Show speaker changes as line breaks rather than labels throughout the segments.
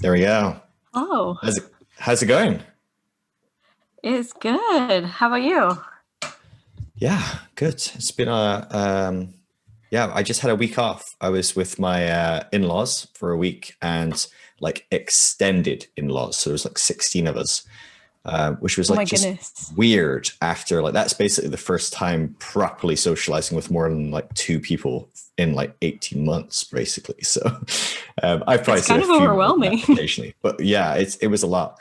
There we go.
Oh,
How's it going?
it's good. How about you?
Yeah, good. It's been yeah, I just had a week off. I was with my in-laws for a week and like extended in-laws. So there was like 16 of us, which was
Oh
like
my
just
goodness.
weird after like that's basically the first time properly socializing with more than like two people in like 18 months, basically. So I've probably
It's
seen a
kind of
few more than that
overwhelming.
occasionally. But yeah, it was a lot.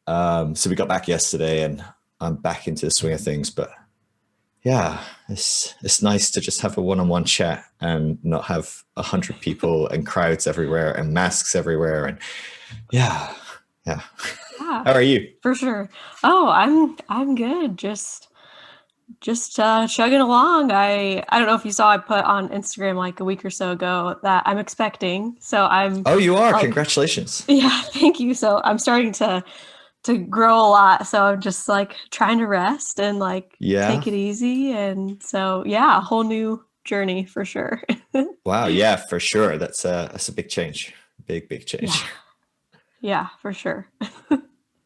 So we got back yesterday and I'm back into the swing of things. But yeah, it's nice to just have a one-on-one chat and not have 100 people and crowds everywhere and masks everywhere. And yeah, yeah.
Yeah,
How are you?
for sure. Oh, I'm good. Just chugging along. I don't know if you saw I put on Instagram like a week or so ago that I'm expecting. So I'm
Oh, you are.
like,
Congratulations.
yeah, thank you. So I'm starting to grow a lot. So I'm just like trying to rest and like
Yeah.
take it easy. And so yeah, a whole new journey for sure.
Wow. Yeah, for sure. That's a big change. Big
Yeah.
change.
Yeah, for sure.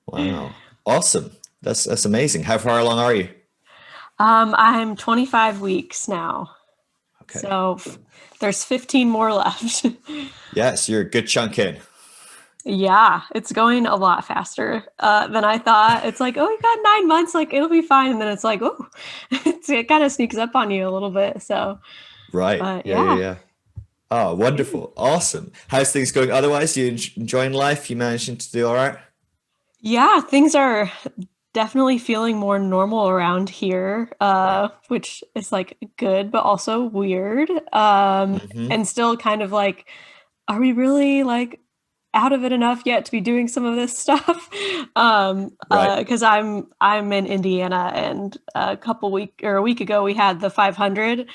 Wow. Awesome. That's amazing. How far along are you?
I'm 25 weeks now.
Okay.
So there's 15 more left.
Yes, you're a good chunk in.
Yeah, it's going a lot faster than I thought. It's like, oh, you got 9 months, like it'll be fine. And then it's like, oh, it kind of sneaks up on you a little bit. So,
Right.
but
Yeah, yeah,
yeah,
yeah. Oh, wonderful. Awesome. How's things going otherwise? You enjoying life? You managing to do all right?
yeah, things are definitely feeling more normal around here, which is like good, but also weird.
Mm-hmm.
And still kind of like, are we really like out of it enough yet to be doing some of this stuff?
Right.
Because I'm in Indiana, and a week ago we had the 500,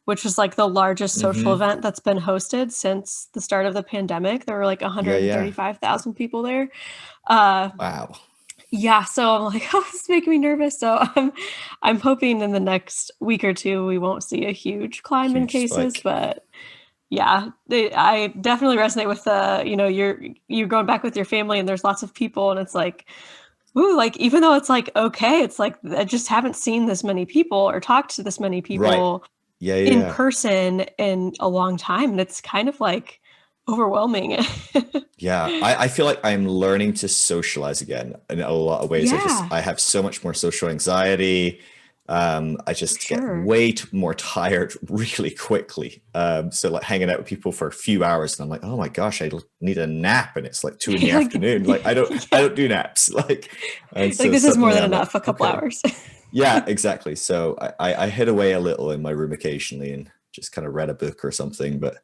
which was like the largest social
Mm-hmm.
event that's been hosted since the start of the pandemic. There were like
Yeah, yeah.
135,000 people there. Uh,
Wow.
yeah, so I'm like, oh, this is making me nervous. So I'm hoping in the next week or two we won't see a huge climb in
Huge
cases,
spike.
but yeah, I definitely resonate with the, you're going back with your family and there's lots of people and it's like, ooh, like even though it's like okay, it's like I just haven't seen this many people or talked to this many
Right.
people
Yeah, yeah,
in
yeah.
person in a long time, and it's kind of like overwhelming.
Yeah. I feel like I'm learning to socialize again in a lot of ways.
Yeah,
I have so much more social anxiety. I
for
just get
sure.
way more tired really quickly. So like hanging out with people for a few hours and I'm like, oh my gosh, need a nap. And it's like two in the
You're like,
afternoon. Like I
yeah,
don't do naps. Like, and
like
so
this is more
suddenly
than
I'm like,
enough, a couple
okay,
hours.
yeah, exactly. So I hid away a little in my room occasionally and just kind of read a book or something. But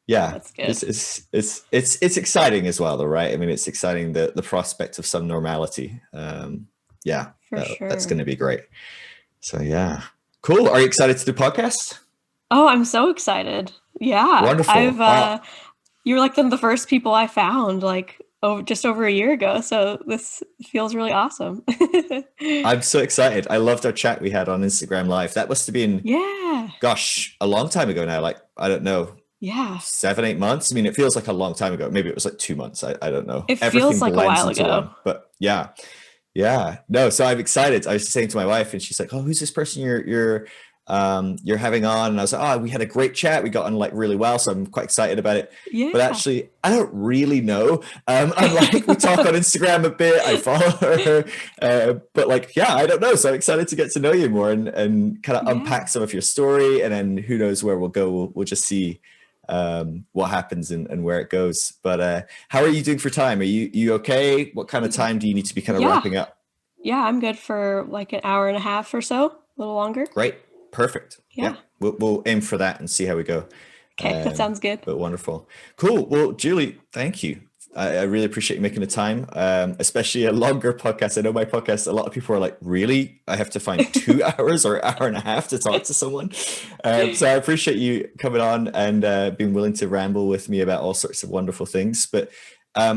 yeah,
That's good.
it's exciting as well, though, right? I mean, it's exciting the prospect of some normality. Yeah,
For
that's going
sure.
to be great. So yeah, cool. Are you excited to do podcasts?
Oh, I'm so excited. Yeah.
Wonderful.
You were like the first people I found like just over a year ago. So this feels really awesome.
I'm so excited. I loved our chat we had on Instagram Live. That must have been,
Yeah.
gosh, a long time ago now. Like I don't know,
Yeah.
7, 8 months. I mean, it feels like a long time ago. Maybe it was like 2 months. I don't know.
It feels
Everything
like a
blends
while
into
ago.
one. But yeah, yeah. No, so I'm excited. I was saying to my wife, and she's like, "Oh, who's this person you're having on?" And I was like, "Oh, we had a great chat. We got on like really well, so I'm quite excited about it." But
Yeah.
actually, I don't really know. I'm like, we talk on Instagram a bit. I follow her, but like, yeah, I don't know. So I'm excited to get to know you more and kind of unpack
Yeah.
some of your story, and then who knows where we'll go. We'll just see what happens and where it goes. But how are you doing for time? Are you okay? What kind of time do you need to be kind of
Yeah.
wrapping up?
Yeah. I'm good for like an hour and a half or so, a little longer.
Great, perfect. Yeah,
Yeah.
we'll aim for that and see how we go.
Okay. That sounds good.
But wonderful, cool. Well, Julie, thank you. I really appreciate you making the time, especially a longer podcast. I know my podcast, a lot of people are like, really? I have to find 2 hours or an hour and a half to talk to someone. So I appreciate you coming on and being willing to ramble with me about all sorts of wonderful things. But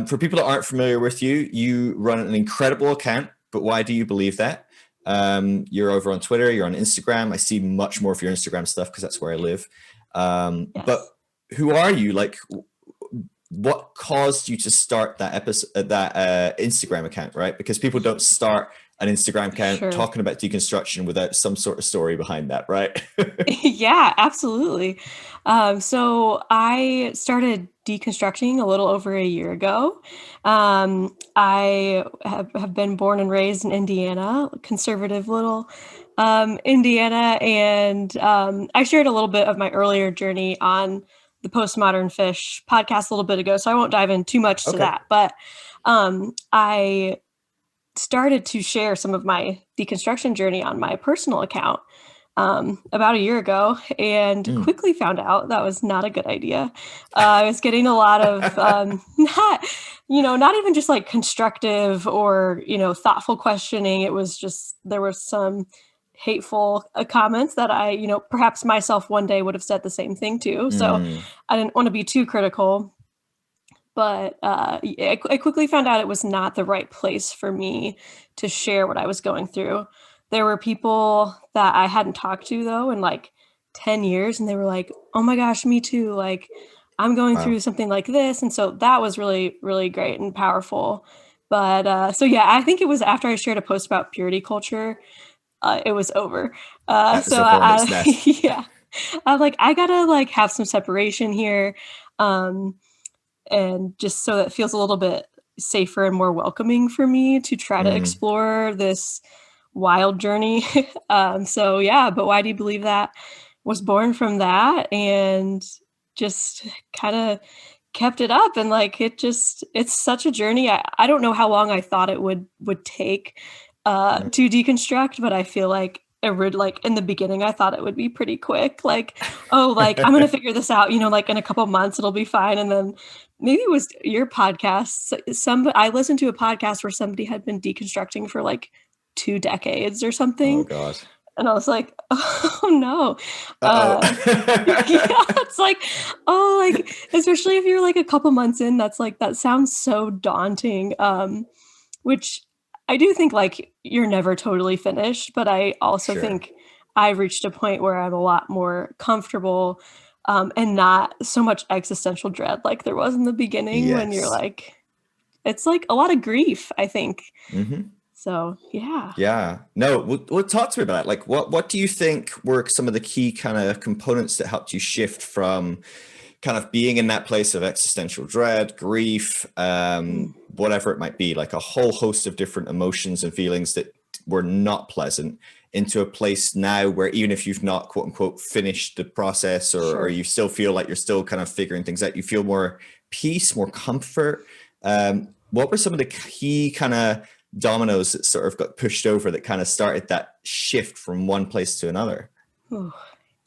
for people that aren't familiar with you, you run an incredible account. But why do you believe that? You're over on Twitter, you're on Instagram. I see much more of your Instagram stuff because that's where I live. But
Yes.
who are you? Like, what caused you to start that episode, that Instagram account, right? Because people don't start an Instagram account
Sure.
talking about deconstruction without some sort of story behind that, right?
Yeah, absolutely. So I started deconstructing a little over a year ago. I have been born and raised in Indiana, conservative little Indiana, and I shared a little bit of my earlier journey on the Postmodern Fish podcast a little bit ago, so I won't dive in too much to
Okay.
that. But I started to share some of my deconstruction journey on my personal account about a year ago, and
Mm.
quickly found out that was not a good idea. I was getting a lot of not, not even just like constructive or thoughtful questioning. It was just there were some hateful comments that I, perhaps myself one day would have said the same thing too. So
Mm.
I didn't want to be too critical, but I quickly found out it was not the right place for me to share what I was going through. There were people that I hadn't talked to though in like 10 years, and they were like, "Oh my gosh, me too. Like, I'm going
Wow.
through something like this." And so that was really, really great and powerful. But so yeah, I think it was after I shared a post about purity culture, it was over.
That is
So
a hornet's nest.
yeah, I'm like, I gotta like have some separation here. Um, and just so that it feels a little bit safer and more welcoming for me to try to
Mm.
explore this wild journey. So yeah, but why do you believe that was born from that, and just kind of kept it up, and like it's such a journey. I don't know how long I thought it would take
Mm.
to deconstruct, but I feel like it would, like in the beginning I thought it would be pretty quick, like, oh, like I'm gonna figure this out, like in a couple months it'll be fine. And then maybe it was your podcast. I listened to a podcast where somebody had been deconstructing for like 2 decades or
Oh
something.
God.
And I was like, oh no. Uh yeah,
Uh-oh.
it's like, oh, like, especially if you're like a couple months in, that's like, that sounds so daunting. Which I do think like you're never totally finished, but I also
Sure.
think I've reached a point where I'm a lot more comfortable, and not so much existential dread like there was in the beginning when you're
Yes.
like, it's like a lot of grief, I think.
Mm-hmm.
So yeah.
Yeah. No, we'll talk to me about that. Like, what do you think were some of the key kind of components that helped you shift from kind of being in that place of existential dread, grief,
Mm,
whatever it might be, like a whole host of different emotions and feelings that were not pleasant, into a place now where even if you've not quote unquote finished the process, or
sure.
you still feel like you're still kind of figuring things out, you feel more peace, more comfort. What were some of the key kind of dominoes that sort of got pushed over that kind of started that shift from one place to another?
Ooh,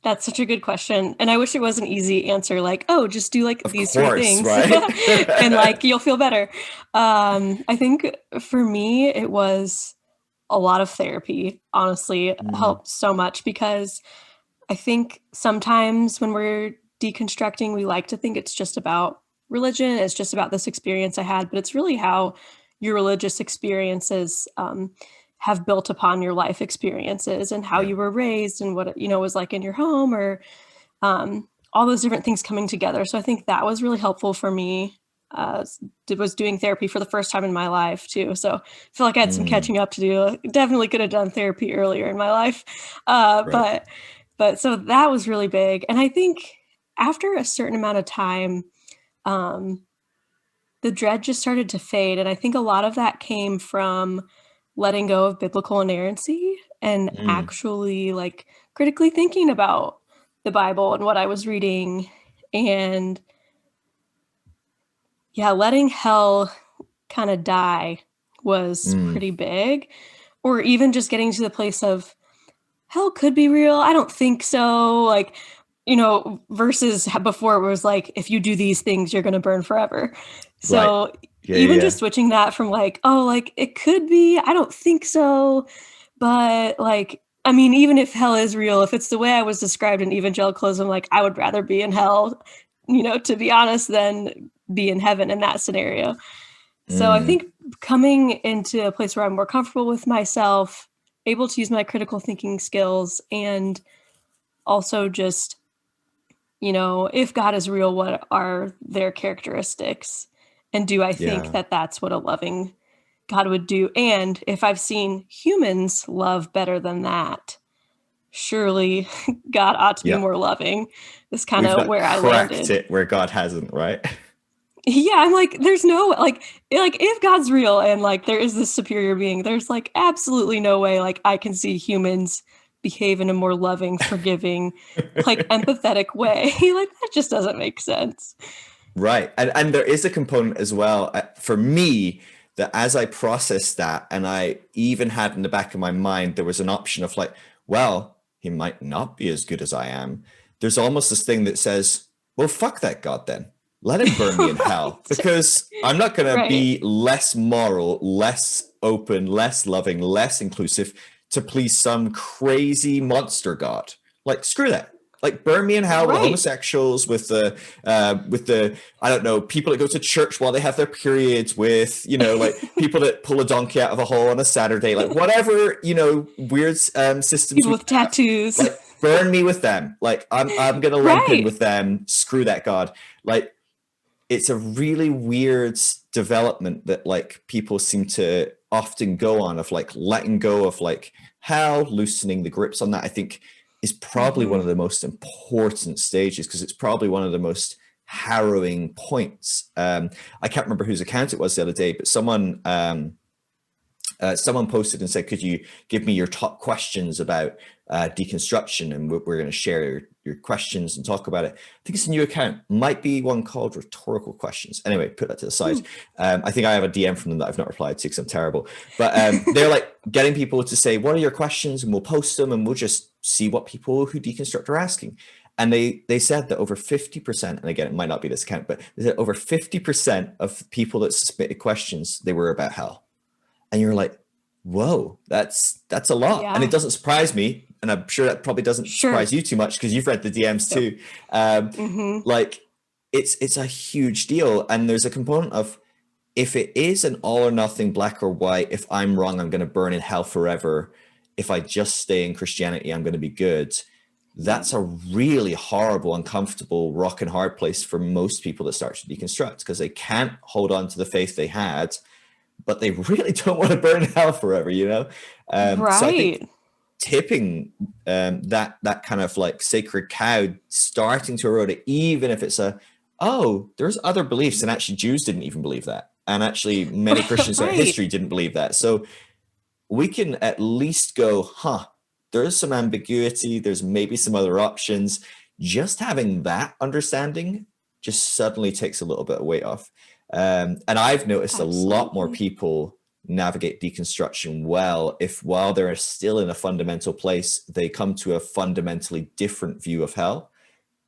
that's such a good question. And I wish it was an easy answer, like, oh, just do like
Of
these three
course,
things
right?
and like you'll feel better. I think for me, it was a lot of therapy, honestly,
Mm,
helped so much, because I think sometimes when we're deconstructing, we like to think it's just about religion, it's just about this experience I had, but it's really how your religious experiences have built upon your life experiences, and how
yeah.
you were raised, and what it was like in your home, or all those different things coming together. So I think that was really helpful for me. Was doing therapy for the first time in my life too, so I feel like I had some
Mm,
catching up to do. Definitely could have done therapy earlier in my life,
right.
but so that was really big. And I think after a certain amount of time, um, the dread just started to fade. And I think a lot of that came from letting go of biblical inerrancy, and
Mm,
actually like critically thinking about the Bible and what I was reading. And yeah, letting hell kind of die was
mm,
pretty big. Or even just getting to the place of, hell could be real. I don't think so. Like, versus before it was like, if you do these things, you're going to burn forever.
right.
So
Yeah,
even
yeah,
just switching that from like, oh, like it could be, I don't think so. But like, I mean, even if hell is real, if it's the way I was described in evangelicalism, like I would rather be in hell, to be honest, than be in heaven in that scenario.
yeah.
So I
Mm,
think coming into a place where I'm more comfortable with myself, able to use my critical thinking skills, and also just you know, if God is real, what are their characteristics? And do I think
Yeah.
that that's what a loving God would do? And if I've seen humans love better than that, surely God ought to be
Yep.
more loving. Is kind
We've
of
not
where I
cracked
landed.
it where God hasn't, right?
Yeah, I'm like, there's no like if God's real and like there is this superior being, there's like absolutely no way like I can see humans behave in a more loving, forgiving, like empathetic way. Like that just doesn't make sense.
Right. And there is a component as well for me that as I processed that, and I even had in the back of my mind, there was an option of like, well, he might not be as good as I am. There's almost this thing that says, well, fuck that God then. Let him burn me in hell
Right.
because I'm not going to
Right.
be less moral, less open, less loving, less inclusive to please some crazy monster God. Like, screw that. Like burn me in hell with the
Right.
homosexuals, with the I don't know people that go to church while they have their periods, with like people that pull a donkey out of a hole on a Saturday, like whatever weird systems
People
we
with
have,
tattoos.
like burn me with them. Like I'm gonna lump in
Right.
with them. Screw that God. Like it's a really weird development that like people seem to often go on of like letting go of like how loosening the grips on that, I think, is probably one
Mm-hmm.
of the most important stages because it's probably one of the most harrowing points. I can't remember whose account it was the other day, but someone posted and said, could you give me your top questions about deconstruction? And we're going to share your questions and talk about it. I think it's a new account, might be one called Rhetorical Questions. Anyway, put that to the side. I think I have a DM from them that I've not replied to because I'm terrible. But they're like getting people to say, what are your questions? And we'll post them and we'll just see what people who deconstruct are asking. And they said that over 50%, and again, it might not be this account, but they said over 50% of people that submitted questions, they were about hell. And you're like, whoa, that's a lot. And it
Yeah.
doesn't surprise me, and I'm sure that probably doesn't
Sure.
surprise you too much because you've read the DMs
Yep.
too. um,
Mm-hmm.
like it's a huge deal, and there's a component of, if it is an all or nothing, black or white, if I'm wrong I'm going to burn in hell forever, if I just stay in Christianity I'm going to be good.
Yep.
That's a really horrible, uncomfortable, rock and hard place for most people that start to deconstruct because they can't hold on to the faith they had, but they really don't want to burn in hell forever. So I think
Right.
tipping that kind of like sacred cow, starting to erode it, even if it's there's other beliefs, and actually Jews didn't even believe that, and actually many Christians throughout
Right.
history didn't believe that. So we can at least go, there's some ambiguity, there's maybe some other options. Just having that understanding just suddenly takes a little bit of weight off. And I've noticed a lot more
Absolutely.
people navigate deconstruction well if, while they're still in a fundamental place, they come to a fundamentally different view of hell.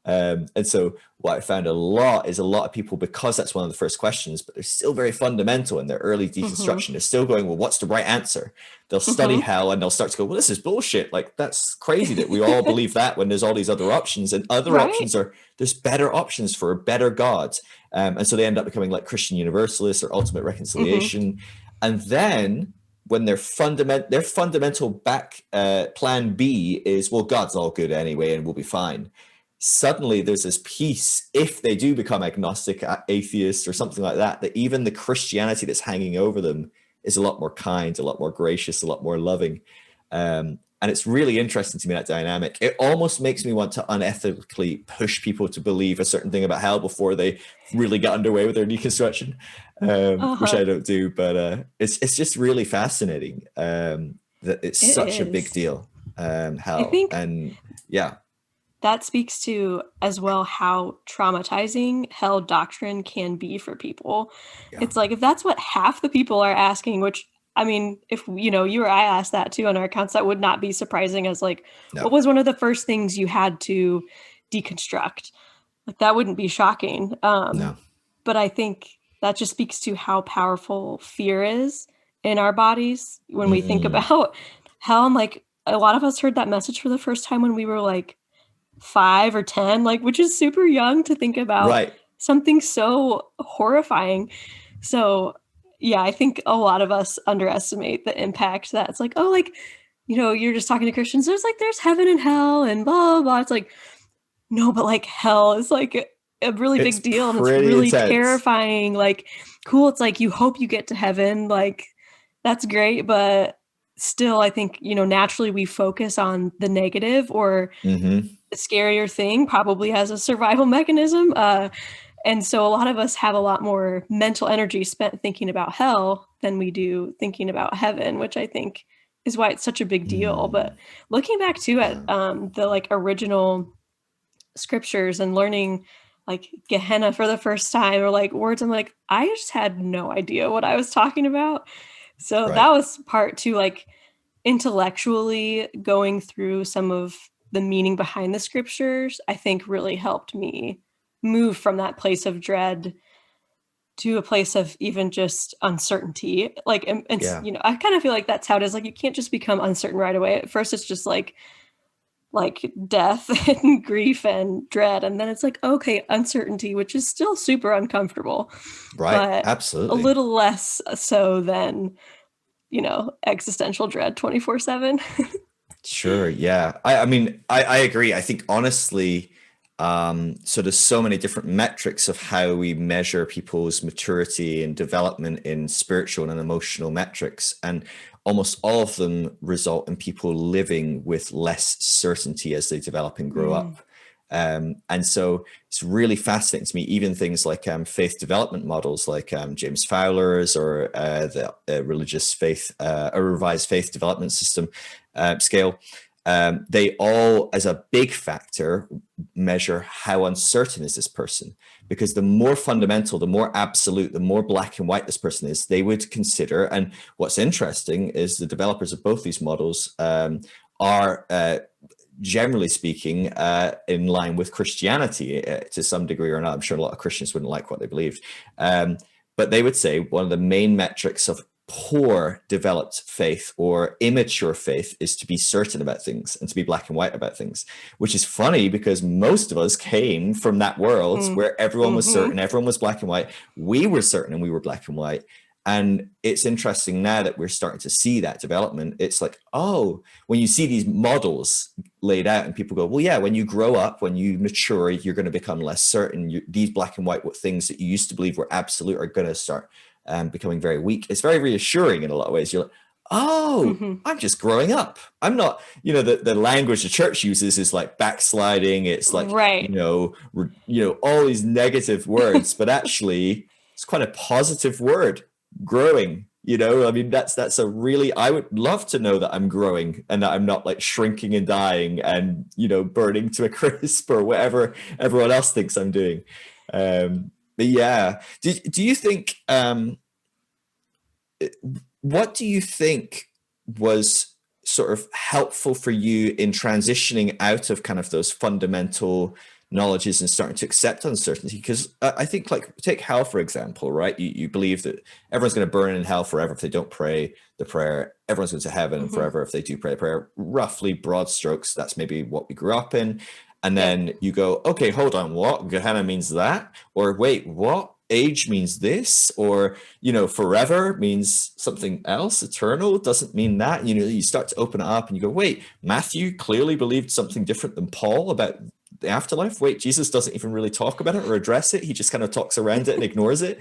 And so what I found a lot is a lot of people, because that's one of the first questions, but they're still very fundamental in their early
Mm-hmm.
deconstruction. They're still going, well, what's the right answer? They'll study
Mm-hmm.
hell and they'll start to go, well, this is bullshit. Like, that's crazy that we all believe that when there's all these other options, and other
Right.
options there's better options for a better God. And so they end up becoming like Christian universalists or ultimate
Mm-hmm.
reconciliation. And then when their fundamental back plan B is, well, God's all good anyway and we'll be fine, suddenly there's this peace, if they do become agnostic, atheist or something like that, that even the Christianity that's hanging over them is a lot more kind, a lot more gracious, a lot more loving. And it's really interesting to me, that dynamic. It almost makes me want to unethically push people to believe a certain thing about hell before they really get underway with their deconstruction, which
Uh-huh.
I don't do. But it's just really fascinating that it's
It
such a big
is.
deal,
I
hell.
think
And yeah,
that speaks to as well how traumatizing hell doctrine can be for people.
yeah,
It's like if that's what half the people are asking, which I mean, if you know, you or I asked that too on our accounts, that would not be surprising as like what
no,
was one of the first things you had to deconstruct? Like that wouldn't be shocking.
no.
But I think that just speaks to how powerful fear is in our bodies when we think
Mm,
about hell. And like a lot of us heard that message for the first time when we were like 5 or 10, like, which is super young to think about
right.
something so horrifying. So, yeah, I think a lot of us underestimate the impact that it's like, oh, like, you know, you're just talking to Christians. There's heaven and hell and blah, blah, blah. It's like, no, but like hell is like a really
It's
big deal, and it's
pretty
really
intense.
terrifying. Like, cool, it's like you hope you get to heaven, like that's great, but still, I think, you know, naturally we focus on the negative, or
Hmm.
the scarier thing probably has a survival mechanism. And so a lot of us have a lot more mental energy spent thinking about hell than we do thinking about heaven, which I think is why it's such a big deal. But
Mm.
looking back too at
Yeah.
the like original scriptures and learning like Gehenna for the first time, or like words, I'm like, I just had no idea what I was talking about. So that
Right.
was part two, like intellectually going through some of the meaning behind the scriptures, I think really helped me move from that place of dread to a place of even just uncertainty. Like, and
Yeah.
you know, I kind of feel like that's how it is. Like, you can't just become uncertain right away. At first, it's just like death and grief and dread, and then it's like, okay, uncertainty, which is still super uncomfortable,
Right.
but a
Absolutely.
little less so than, you know, existential dread 24/7.
Sure. Yeah. I mean, I agree. I think honestly, so there's so many different metrics of how we measure people's maturity and development in spiritual and emotional metrics. And almost all of them result in people living with less certainty as they develop and grow
Mm.
up. And so it's really fascinating to me, even things like faith development models like James Fowler's, or the religious faith, a revised faith development system scale. They all, as a big factor, measure how uncertain is this person. Because the more fundamental, the more absolute, the more black and white this person is, they would consider. And what's interesting is the developers of both these models are generally speaking, in line with Christianity to some degree or another. I'm sure a lot of Christians wouldn't like what they believed. But they would say one of the main metrics of poor developed faith or immature faith is to be certain about things and to be black and white about things, which is funny because most of us came from that world
Mm.
where everyone was
Mm-hmm.
certain, everyone was black and white. We were certain and we were black and white. And it's interesting now that we're starting to see that development. It's like, oh, when you see these models laid out and people go, well, yeah, when you grow up, when you mature, you're going to become less certain. These black and white things that you used to believe were absolute are going to start becoming very weak. It's very reassuring in a lot of ways. You're like, oh,
Mm-hmm.
I'm just growing up. I'm not, the language the church uses is like backsliding. It's like,
Right.
all these negative words, but actually it's quite a positive word, growing. I mean, that's a really, I would love to know that I'm growing and that I'm not like shrinking and dying and, burning to a crisp or whatever everyone else thinks I'm doing. But yeah, do you think, what do you think was sort of helpful for you in transitioning out of kind of those fundamental knowledges and starting to accept uncertainty? Because I think, like, take hell for example, right? You believe that everyone's going to burn in hell forever if they don't pray the prayer. Everyone's going to heaven
Mm-hmm.
forever if they do pray the prayer. Roughly, broad strokes, that's maybe what we grew up in. And
Yep.
then you go, okay, hold on, what? Gehenna means that? Or wait, what? Age means this? Or, forever means something else. Eternal doesn't mean that. You start to open it up and you go, wait, Matthew clearly believed something different than Paul about the afterlife. Wait, Jesus doesn't even really talk about it or address it. He just kind of talks around it and ignores it.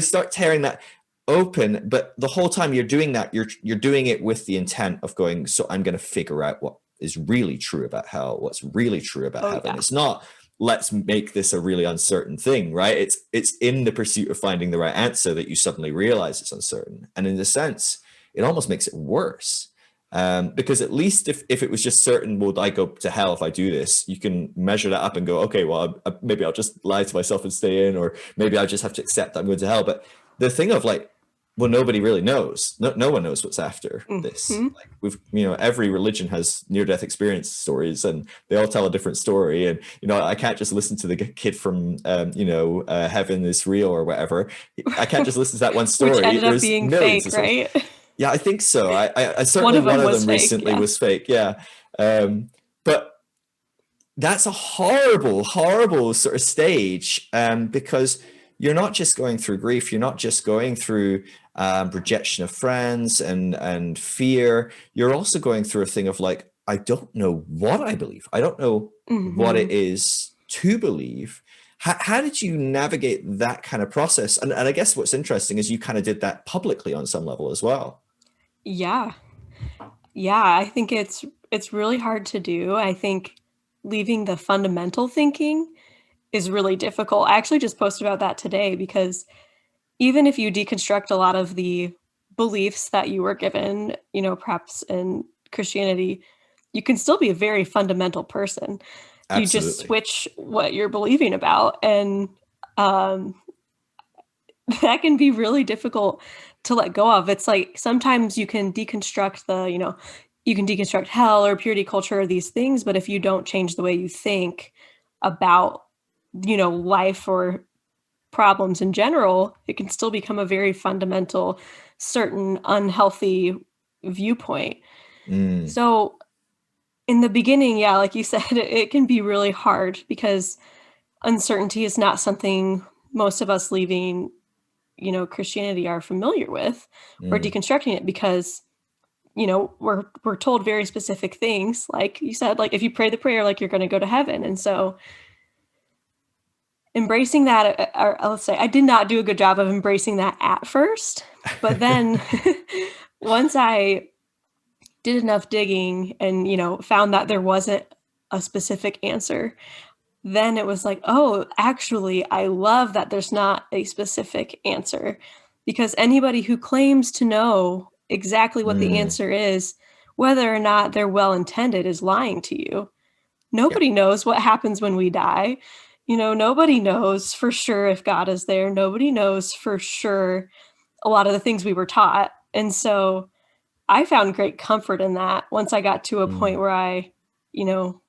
Start tearing that open. But the whole time you're doing that, you're doing it with the intent of going, so I'm going to figure out what is really true about hell, what's really true about
Oh
heaven.
yeah.
It's not, let's make this a really uncertain thing, right? It's in the pursuit of finding the right answer that you suddenly realize it's uncertain. And in a sense, it almost makes it worse. Because at least if it was just certain, will I go to hell if I do this? You can measure that up and go, okay, well, maybe I'll just lie to myself and stay in, or maybe I just have to accept that I'm going to hell. But the thing of like, well, nobody really knows. No one knows what's after this.
Mm-hmm.
Like every religion has near-death experience stories, and they all tell a different story. And I can't just listen to the kid from Heaven is Real or whatever. I can't just listen to that one
Which
story.
ended up
There's
being
millions
fake,
of stories.
right?
Yeah, I think so. I
One
certainly,
of
one
them
of
was
them
fake,
recently
yeah.
was fake. Yeah, but that's a horrible, horrible sort of stage, because you're not just going through grief. You're not just going through rejection of friends and fear. You're also going through a thing of like, I don't know what I believe. I don't know what it is to believe. How did you navigate that kind of process? And I guess what's interesting is you kind of did that publicly on some level as well.
Yeah. Yeah, I think it's really hard to do. I think leaving the fundamental thinking is really difficult. I actually just posted about that today because even if you deconstruct a lot of the beliefs that you were given, you know, perhaps in Christianity, you can still be a very fundamental person. You just
Absolutely.
switch what you're believing about, and um, that can be really difficult to let go of. It's like sometimes you can deconstruct you can deconstruct hell or purity culture or these things, but if you don't change the way you think about, life or problems in general, it can still become a very fundamental, certain unhealthy viewpoint.
Mm,
So in the beginning, yeah, like you said, it can be really hard because uncertainty is not something most of us leaving, Christianity are familiar with. We're
mm,
deconstructing it because, we're told very specific things. Like you said, like if you pray the prayer, like you're going to go to heaven. And so embracing that, or let's say I did not do a good job of embracing that at first, but then once I did enough digging and, found that there wasn't a specific answer, then it was like, oh, actually, I love that there's not a specific answer because anybody who claims to know exactly what the
mm.
answer is, whether or not they're well intended, is lying to you.
Yeah.
Nobody knows what happens when we die. Nobody knows for sure if God is there. Nobody knows for sure a lot of the things we were taught. And so I found great comfort in that once I got to a point
Mm,
where I, you know,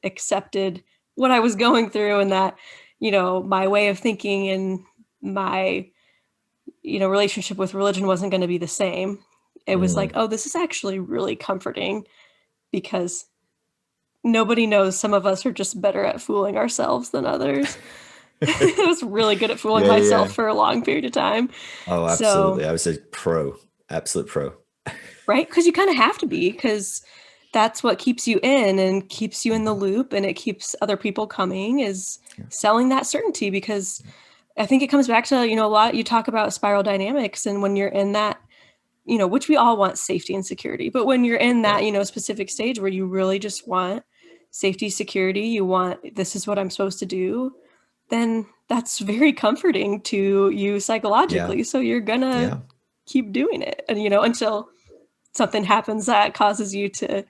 accepted what I was going through and that, my way of thinking and my, relationship with religion wasn't going to be the same. It was like,
mm.
oh, this is actually really comforting because nobody knows. Some of us are just better at fooling ourselves than others. I was really good at fooling
Yeah,
myself
yeah.
for a long period of time.
Oh, absolutely.
So,
I was a pro, absolute pro.
right? Because you kind of have to be, because that's what keeps you in and keeps you in the
Mhm.
loop and it keeps other people coming is selling that certainty. Because
Yeah.
I think it comes back to, a lot you talk about spiral dynamics and when you're in that, which we all want safety and security, but when you're in
Yeah.
that, specific stage where you really just want safety, security, you want, this is what I'm supposed to do, then that's very comforting to you
Yeah.
psychologically. So you're gonna
Yeah.
keep doing it. And, until something happens that causes you to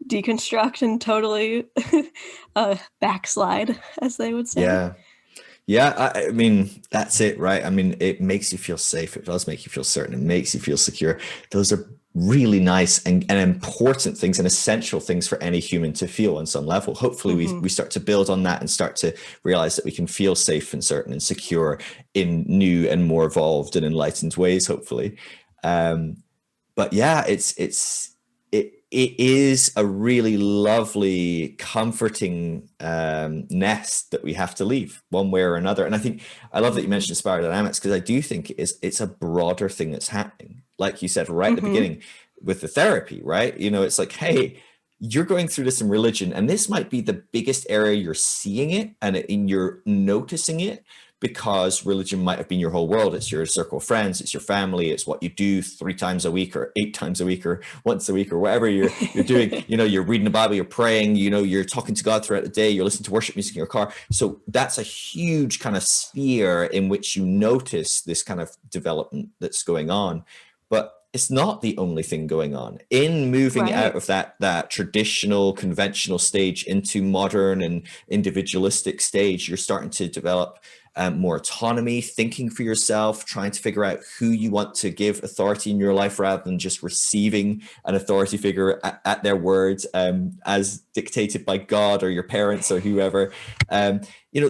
deconstruct and totally backslide, as they would say.
Yeah. Yeah, I mean, that's it, right? I mean, it makes you feel safe. It does make you feel certain. It makes you feel secure. Those are really nice and important things and essential things for any human to feel on some level. Hopefully,
Mm-hmm.
we start to build on that and start to realize that we can feel safe and certain and secure in new and more evolved and enlightened ways, hopefully. But yeah, it is a really lovely, comforting nest that we have to leave one way or another. And I think I love that you
Mm-hmm.
mentioned spiral dynamics because I do think it's a broader thing that's happening. Like you said right at the
Mm-hmm.
beginning with the therapy, right? It's like, hey, you're going through this in religion, and this might be the biggest area you're seeing it and you're noticing it because religion might have been your whole world. It's your circle of friends, it's your family, it's what you do 3 times a week or 8 times a week or once a week or whatever you're doing. You're reading the Bible, you're praying, you're talking to God throughout the day, you're listening to worship music in your car. So that's a huge kind of sphere in which you notice this kind of development that's going on. But it's not the only thing going on in moving out
Right.
of that traditional conventional stage into modern and individualistic stage. You're starting to develop more autonomy, thinking for yourself, trying to figure out who you want to give authority in your life rather than just receiving an authority figure at their words as dictated by God or your parents or whoever.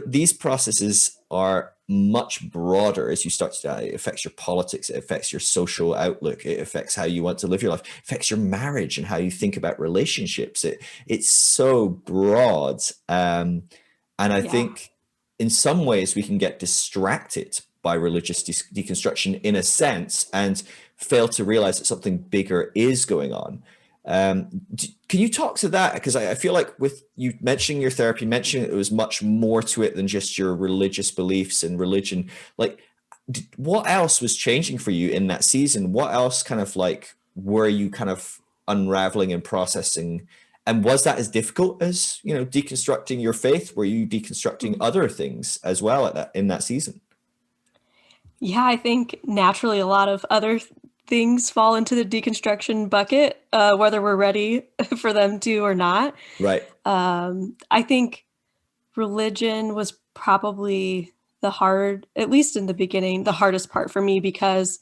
These processes are much broader as you start to die. It affects your politics, it affects your social outlook, it affects how you want to live your life, it affects your marriage and how you think about relationships. It's so broad. And I
Yeah.
think in some ways we can get distracted by religious deconstruction in a sense and fail to realize that something bigger is going on. Can you talk to that? Because I feel like with you mentioning your therapy, mentioning it was much more to it than just your religious beliefs and religion. Like, what else was changing for you in that season? What else kind of like were you kind of unraveling and processing? And was that as difficult as, you know, deconstructing your faith? Were you deconstructing other things as well at that in that season?
Yeah, I think naturally a lot of other things fall into the deconstruction bucket, whether we're ready for them to or not.
Right.
I think religion was probably at least in the beginning, the hardest part for me because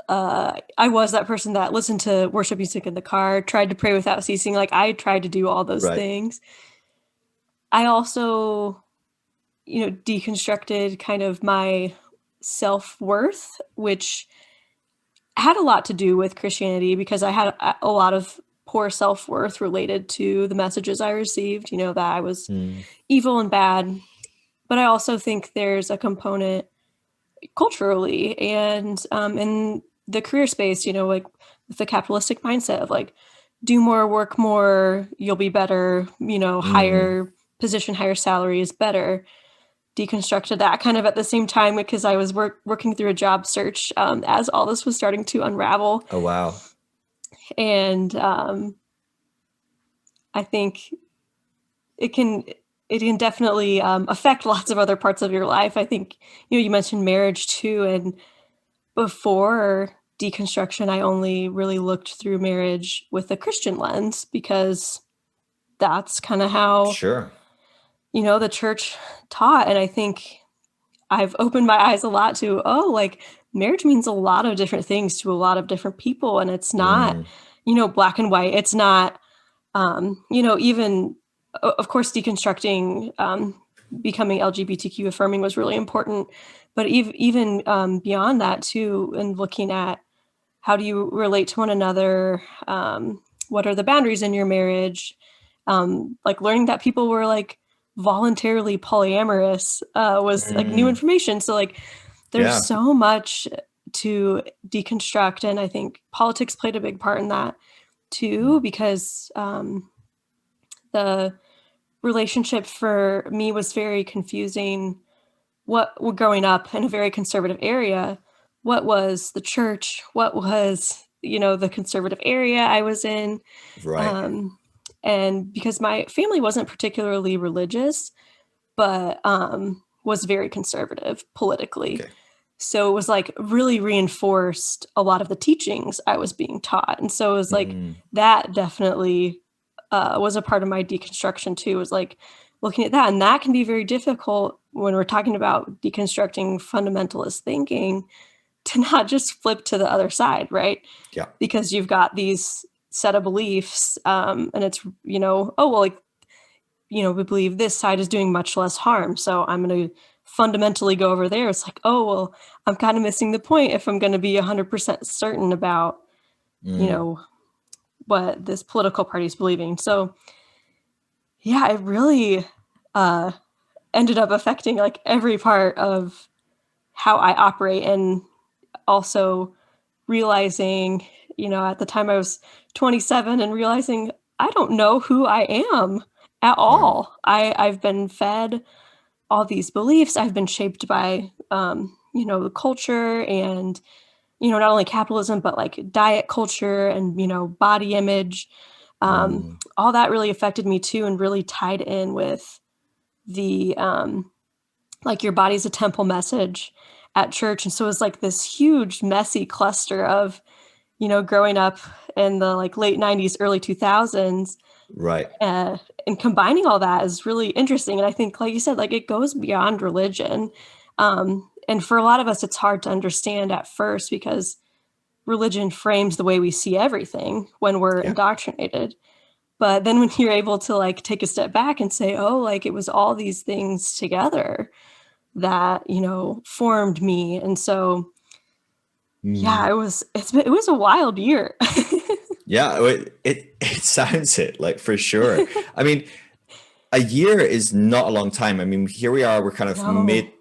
I was that person that listened to worship music in the car, tried to pray without ceasing. Like I tried to do all those
Right.
things. I also, deconstructed kind of my self-worth, which had a lot to do with Christianity because I had a lot of poor self-worth related to the messages I received, that I was
Mm.
evil and bad. But I also think there's a component culturally and in the career space, like with the capitalistic mindset of like, do more, work more, you'll be better,
Mm.
higher position, higher salary is better. Deconstructed that kind of at the same time because I was working through a job search as all this was starting to unravel.
Oh, wow.
And I think it can it can definitely affect lots of other parts of your life. I think you mentioned marriage too, and before deconstruction, I only really looked through marriage with a Christian lens because that's kind of how
Sure.
the church taught, and I think I've opened my eyes a lot to, oh, like marriage means a lot of different things to a lot of different people. And it's not,
Mm.
black and white. It's not, even, of course, deconstructing, becoming LGBTQ affirming was really important. But even beyond that, too, and looking at how do you relate to one another? What are the boundaries in your marriage? Like learning that people were like voluntarily polyamorous was like new
Mm.
information. So like there's
Yeah.
so much to deconstruct. And I think politics played a big part in that too, because the relationship for me was very confusing. What growing up in a very conservative area, what was the church? What was, the conservative area I was in?
Right.
Um, and because my family wasn't particularly religious, but was very conservative politically.
Okay.
So it was like really reinforced a lot of the teachings I was being taught. And so it was like
Mm.
that definitely was a part of my deconstruction too, was like looking at that. And that can be very difficult when we're talking about deconstructing fundamentalist thinking to not just flip to the other side, right?
Yeah.
Because you've got these set of beliefs and it's, oh, well, like, we believe this side is doing much less harm. So I'm going to fundamentally go over there. It's like, oh, well, I'm kind of missing the point if I'm going to be 100% certain about, you
Mm.
know, what this political party is believing. So yeah, it really uh, ended up affecting like every part of how I operate and also realizing, at the time I was 27 and realizing I don't know who I am at
Wow.
all. I've been fed all these beliefs. I've been shaped by, the culture and, not only capitalism, but like diet culture and, body image.
Mm.
All that really affected me too and really tied in with the, like your body's a temple message at church. And so it was like this huge, messy cluster of, growing up in the like late 90s, early 2000s,
Right.
and combining all that is really interesting. And I think, like you said, like it goes beyond religion. And for a lot of us, it's hard to understand at first because religion frames the way we see everything when we're
Yeah.
indoctrinated. But then when you're able to like take a step back and say, oh, like it was all these things together that, formed me. And so, yeah,
Mm.
it was a wild year.
Yeah, it sounds it like for sure. I mean, a year is not a long time. I mean, here we are, we're kind of
No,
mid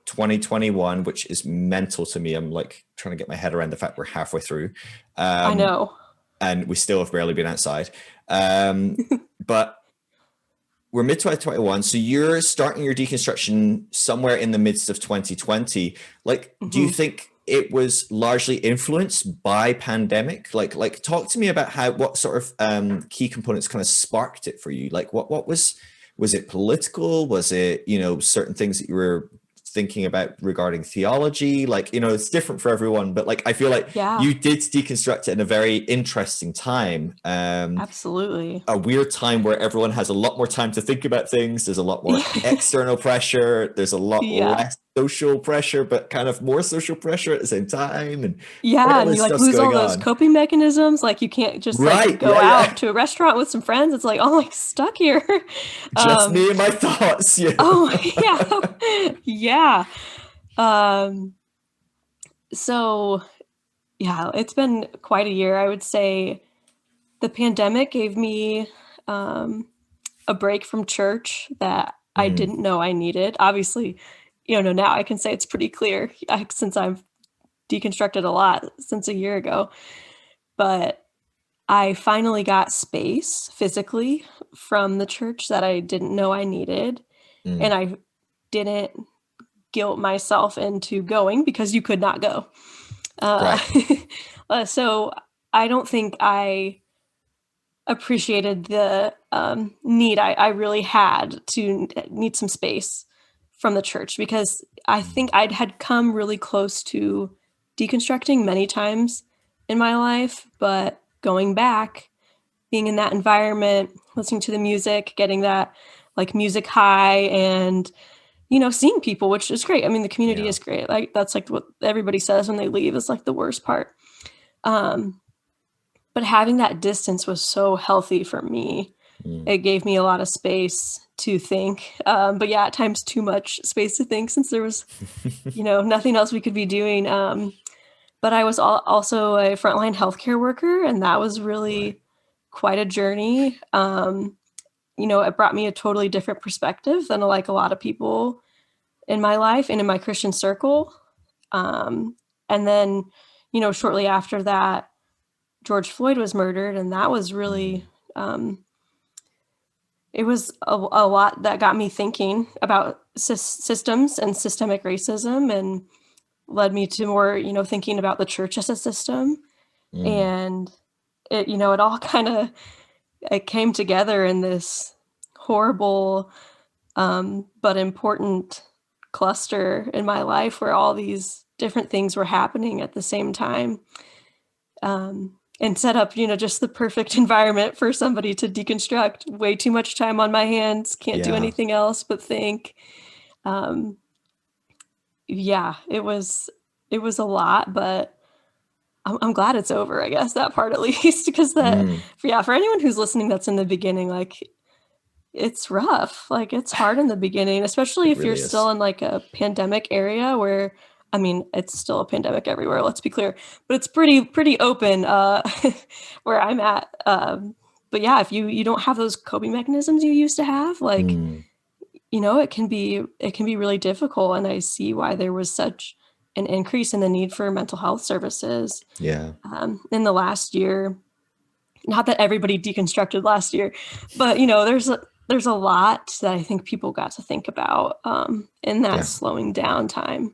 2021, which is mental to me. I'm like trying to get my head around the fact we're halfway through.
I
Um,
know.
and we still have barely been outside. But we're mid 2021, so you're starting your deconstruction somewhere in the midst of 2020. Like, do you
Mhm.
think it was largely influenced by pandemic? Like talk to me about what sort of key components kind of sparked it for you? Like what was it political? Was it, certain things that you were thinking about regarding theology? Like, it's different for everyone, but like I feel like
Yeah,
you did deconstruct it in a very interesting time.
absolutely.
A weird time where everyone has a lot more time to think about things. There's a lot more
Yeah.
external pressure. There's a lot
Yeah.
less social pressure, but kind of more social pressure at the same time. And
Yeah,
all
and you
this
like
stuff's
lose all
going
those
on.
coping mechanisms. Like you can't just like
Right.
go
Yeah.
out
Yeah.
to a restaurant with some friends. It's like, oh, I'm like stuck here.
Just
Um,
me and my thoughts. Yeah.
oh yeah. Yeah. Um, so yeah, it's been quite a year. I would say the pandemic gave me um a break from church that I
Mm,
didn't know I needed. Obviously, now I can say it's pretty clear since I've deconstructed a lot since a year ago. But I finally got space physically from the church that I didn't know I needed. And
mm,
I didn't guilt myself into going because you could not go. Uh,
right.
so I don't think I appreciated the need I really had to need some space from the church because I think I'd had come really close to deconstructing many times in my life, but going back, being in that environment, listening to the music, getting that like music high and seeing people, which is great. I mean, the community
Yeah.
is great. Like that's like what everybody says when they leave is like the worst part. Um, but having that distance was so healthy for me.
Mm,
It gave me a lot of space to think. But yeah, at times too much space to think since there was, nothing else we could be doing. But I was also a frontline healthcare worker, and that was
right.
really quite a journey. It brought me a totally different perspective than like a lot of people in my life and in my Christian circle. Um, and then, shortly after that, George Floyd was murdered, and that was
Mm,
really it was a lot that got me thinking about systems and systemic racism and led me to more, thinking about the church as a system.
mm,
And it all kind of it came together in this horrible but important cluster in my life where all these different things were happening at the same time. And set up, just the perfect environment for somebody to deconstruct. Way too much time on my hands, can't do
yeah.
anything else but think. Um, yeah, it was a lot, but I'm glad it's over. I guess that part at least, because
Mm,
for anyone who's listening, that's in the beginning, like it's rough. Like it's hard in the beginning, especially
it
if you're
really
still
is.
in like a pandemic area where I mean, it's still a pandemic everywhere, let's be clear, but it's pretty open where I'm at. But yeah, if you don't have those coping mechanisms you used to have, like,
Mm,
it can be really difficult and I see why there was such an increase in the need for mental health services
yeah.
in the last year. Not that everybody deconstructed last year, but there's a lot that I think people got to think about in that
Yeah.
slowing down time.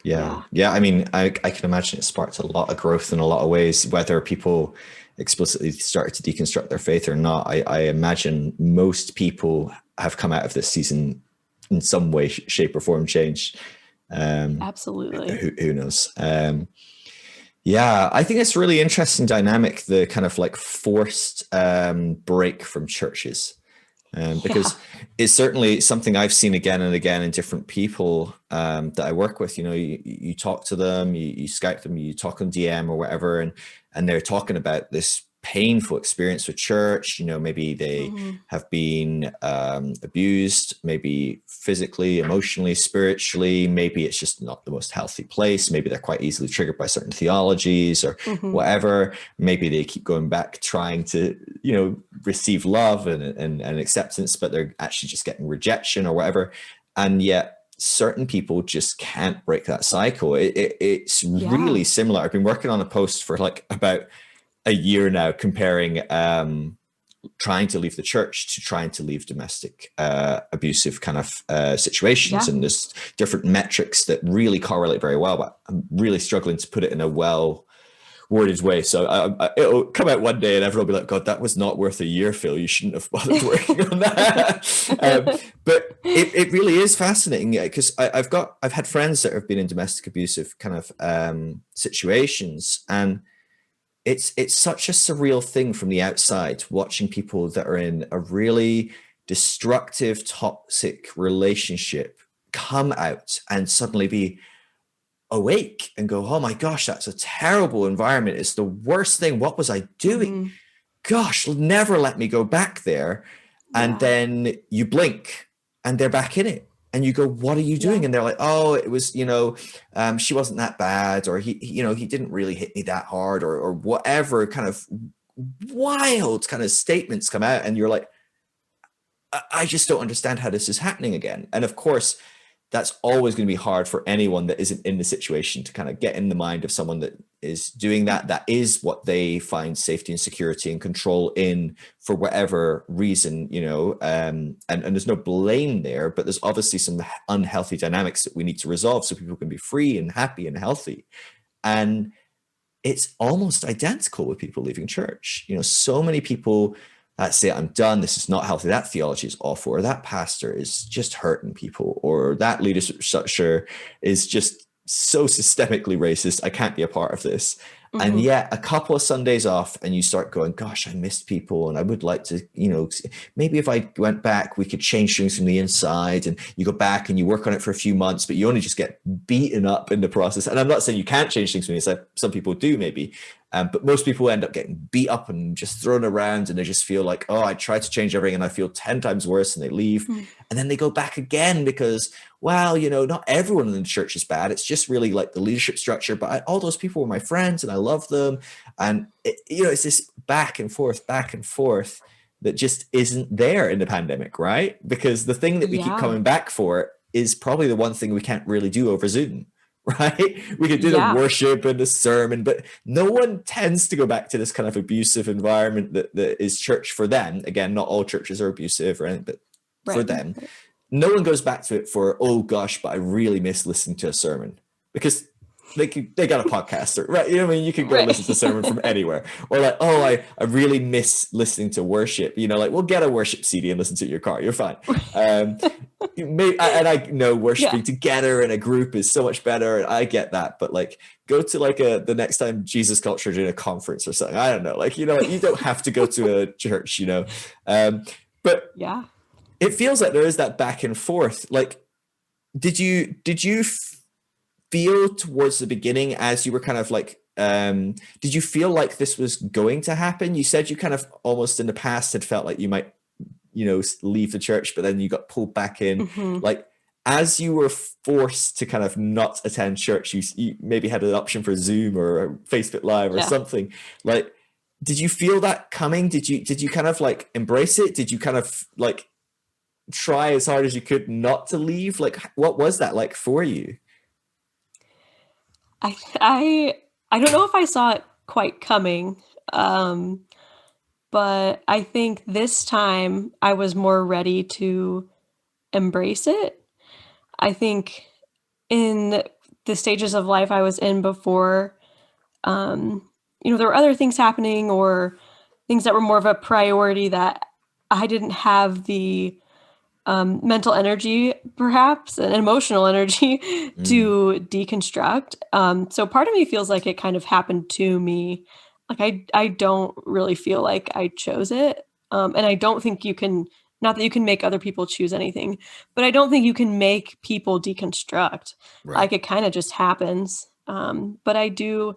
Yeah.
Yeah,
Yeah. I mean, I can imagine it sparked a lot of growth in a lot of ways, whether people explicitly started to deconstruct their faith or not. I imagine most people have come out of this season in some way, shape, or form changed. Um,
absolutely.
who knows? Yeah, I think it's really interesting dynamic, the kind of like forced break from churches.
Yeah.
Because it's certainly something I've seen again and again in different people that I work with. You talk to them, you Skype them, you talk on DM or whatever, and they're talking about this painful experience with church. Maybe they
Hmm.
have been abused, maybe physically, emotionally, spiritually. Maybe it's just not the most healthy place. Maybe they're quite easily triggered by certain theologies or
Hmm.
whatever. Maybe they keep going back trying to receive love and acceptance, but they're actually just getting rejection or whatever. And yet certain people just can't break that cycle. It's
Yeah.
really similar. I've been working on a post for like about a year now comparing trying to leave the church to trying to leave domestic abusive kind of situations.
Yeah.
And there's different metrics that really correlate very well, but I'm really struggling to put it in a well worded way. So it'll come out one day and everyone will be like, God, that was not worth a year, Phil. You shouldn't have bothered working on that. But it really is fascinating because I've had friends that have been in domestic abusive kind of situations, and it's such a surreal thing from the outside watching people that are in a really destructive, toxic relationship come out and suddenly be awake and go, oh my gosh, that's a terrible environment. It's the worst thing. What was I doing?
Mm-hmm.
Gosh, never let me go back there. And then you blink and they're back in it. And you go, what are you doing?
Yeah.
And they're like, oh, it was, she wasn't that bad, or he didn't really hit me that hard, or whatever kind of wild kind of statements come out. And you're like, I just don't understand how this is happening again. And of course, that's always going to be hard for anyone that isn't in the situation to kind of get in the mind of someone that is doing that. That is what they find safety and security and control in for whatever reason, and there's no blame there, but there's obviously some unhealthy dynamics that we need to resolve so people can be free and happy and healthy. And it's almost identical with people leaving church. So many people that say, I'm done, this is not healthy, that theology is awful, or that pastor is just hurting people, or that leadership structure is just so systemically racist, I can't be a part of this. Mm-hmm. And yet a couple of Sundays off and you start going, gosh, I missed people and I would like to, maybe if I went back, we could change things from the inside. And you go back and you work on it for a few months, but you only just get beaten up in the process. And I'm not saying you can't change things from the inside. Some people do maybe. But most people end up getting beat up and just thrown around, and they just feel like, oh, I tried to change everything and I feel 10 times worse, and they leave. Mm. And then they go back again because, well, not everyone in the church is bad. It's just really like the leadership structure. But all those people were my friends and I love them. And, it's this back and forth that just isn't there in the pandemic, right? Because the thing that we keep coming back for is probably the one thing we can't really do over Zoom. Right? We could do the worship and the sermon, but no one tends to go back to this kind of abusive environment that is church for them. Again, not all churches are abusive or anything, but for them, no one goes back to it for, oh gosh, but I really miss listening to a sermon, because they got a podcast, right? You can go listen to a sermon from anywhere. Or like, oh, I really miss listening to worship. We'll get a worship CD and listen to it in your car. You're fine. And I know worshiping together in a group is so much better, and I get that. But go to the next time Jesus Culture doing a conference or something. I don't know. You don't have to go to a church. But it feels like there is that back and forth. Did you feel towards the beginning, as you were kind of did you feel like this was going to happen? You said you kind of almost in the past had felt like you might leave the church, but then you got pulled back in. Mm-hmm. As you were forced to kind of not attend church, you maybe had an option for Zoom or Facebook Live or something. Did you feel that coming? Did you kind of embrace it? Did you kind of try as hard as you could not to leave? What was that like for you?
I don't know if I saw it quite coming, but I think this time I was more ready to embrace it. I think in the stages of life I was in before, there were other things happening or things that were more of a priority that I didn't have the mental energy, perhaps, and emotional energy to deconstruct. So part of me feels like it kind of happened to me. I don't really feel like I chose it. And I don't think you can, not that you can make other people choose anything, but I don't think you can make people deconstruct. Right. It kind of just happens. But I do,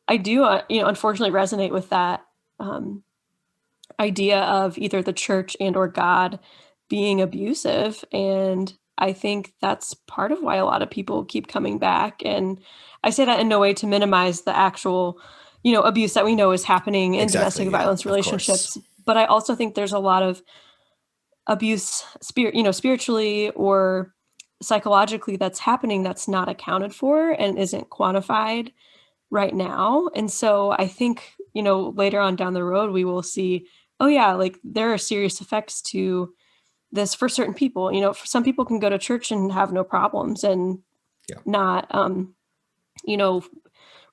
unfortunately resonate with that idea of either the church and or God being abusive. And I think that's part of why a lot of people keep coming back. And I say that in no way to minimize the actual, abuse that we know is happening in domestic violence relationships. But I also think there's a lot of abuse, spiritually or psychologically that's happening that's not accounted for and isn't quantified right now. And so I think, later on down the road, we will see, oh yeah, like there are serious effects to this for certain people. For some people can go to church and have no problems and
Yeah.
not,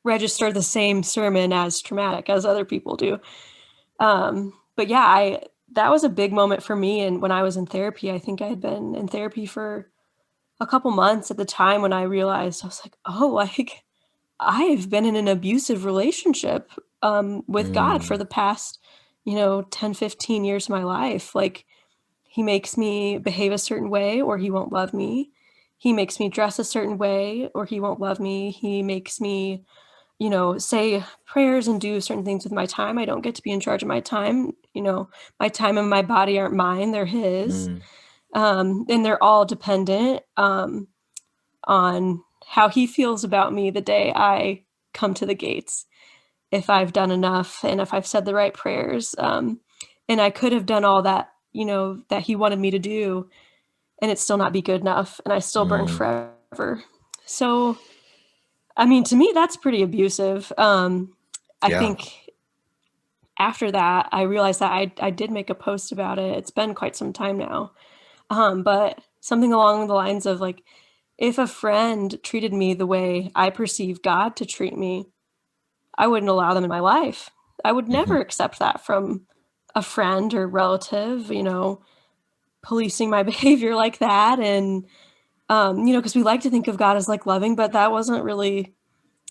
register the same sermon as traumatic as other people do. But yeah, that was a big moment for me. And when I was in therapy, I think I had been in therapy for a couple months at the time, when I realized, I was like, oh, like I've been in an abusive relationship with God for
Mm.
the past, 10, 15 years of my life. Like, he makes me behave a certain way or he won't love me. He makes me dress a certain way or he won't love me. He makes me, say prayers and do certain things with my time. I don't get to be in charge of my time. My time and my body aren't mine, they're his.
Mm.
And they're all dependent on how he feels about me the day I come to the gates. If I've done enough and if I've said the right prayers. And I could have done all that, that he wanted me to do, and it still not be good enough. And I still burn
Mm.
forever. So, I mean, to me, that's pretty abusive. I
Yeah.
think after that, I realized that I did make a post about it. It's been quite some time now. But something along the lines of like, if a friend treated me the way I perceive God to treat me, I wouldn't allow them in my life. I would
Hmm.
never accept that from a friend or relative, policing my behavior like that. And, because we like to think of God as like loving, but that wasn't really,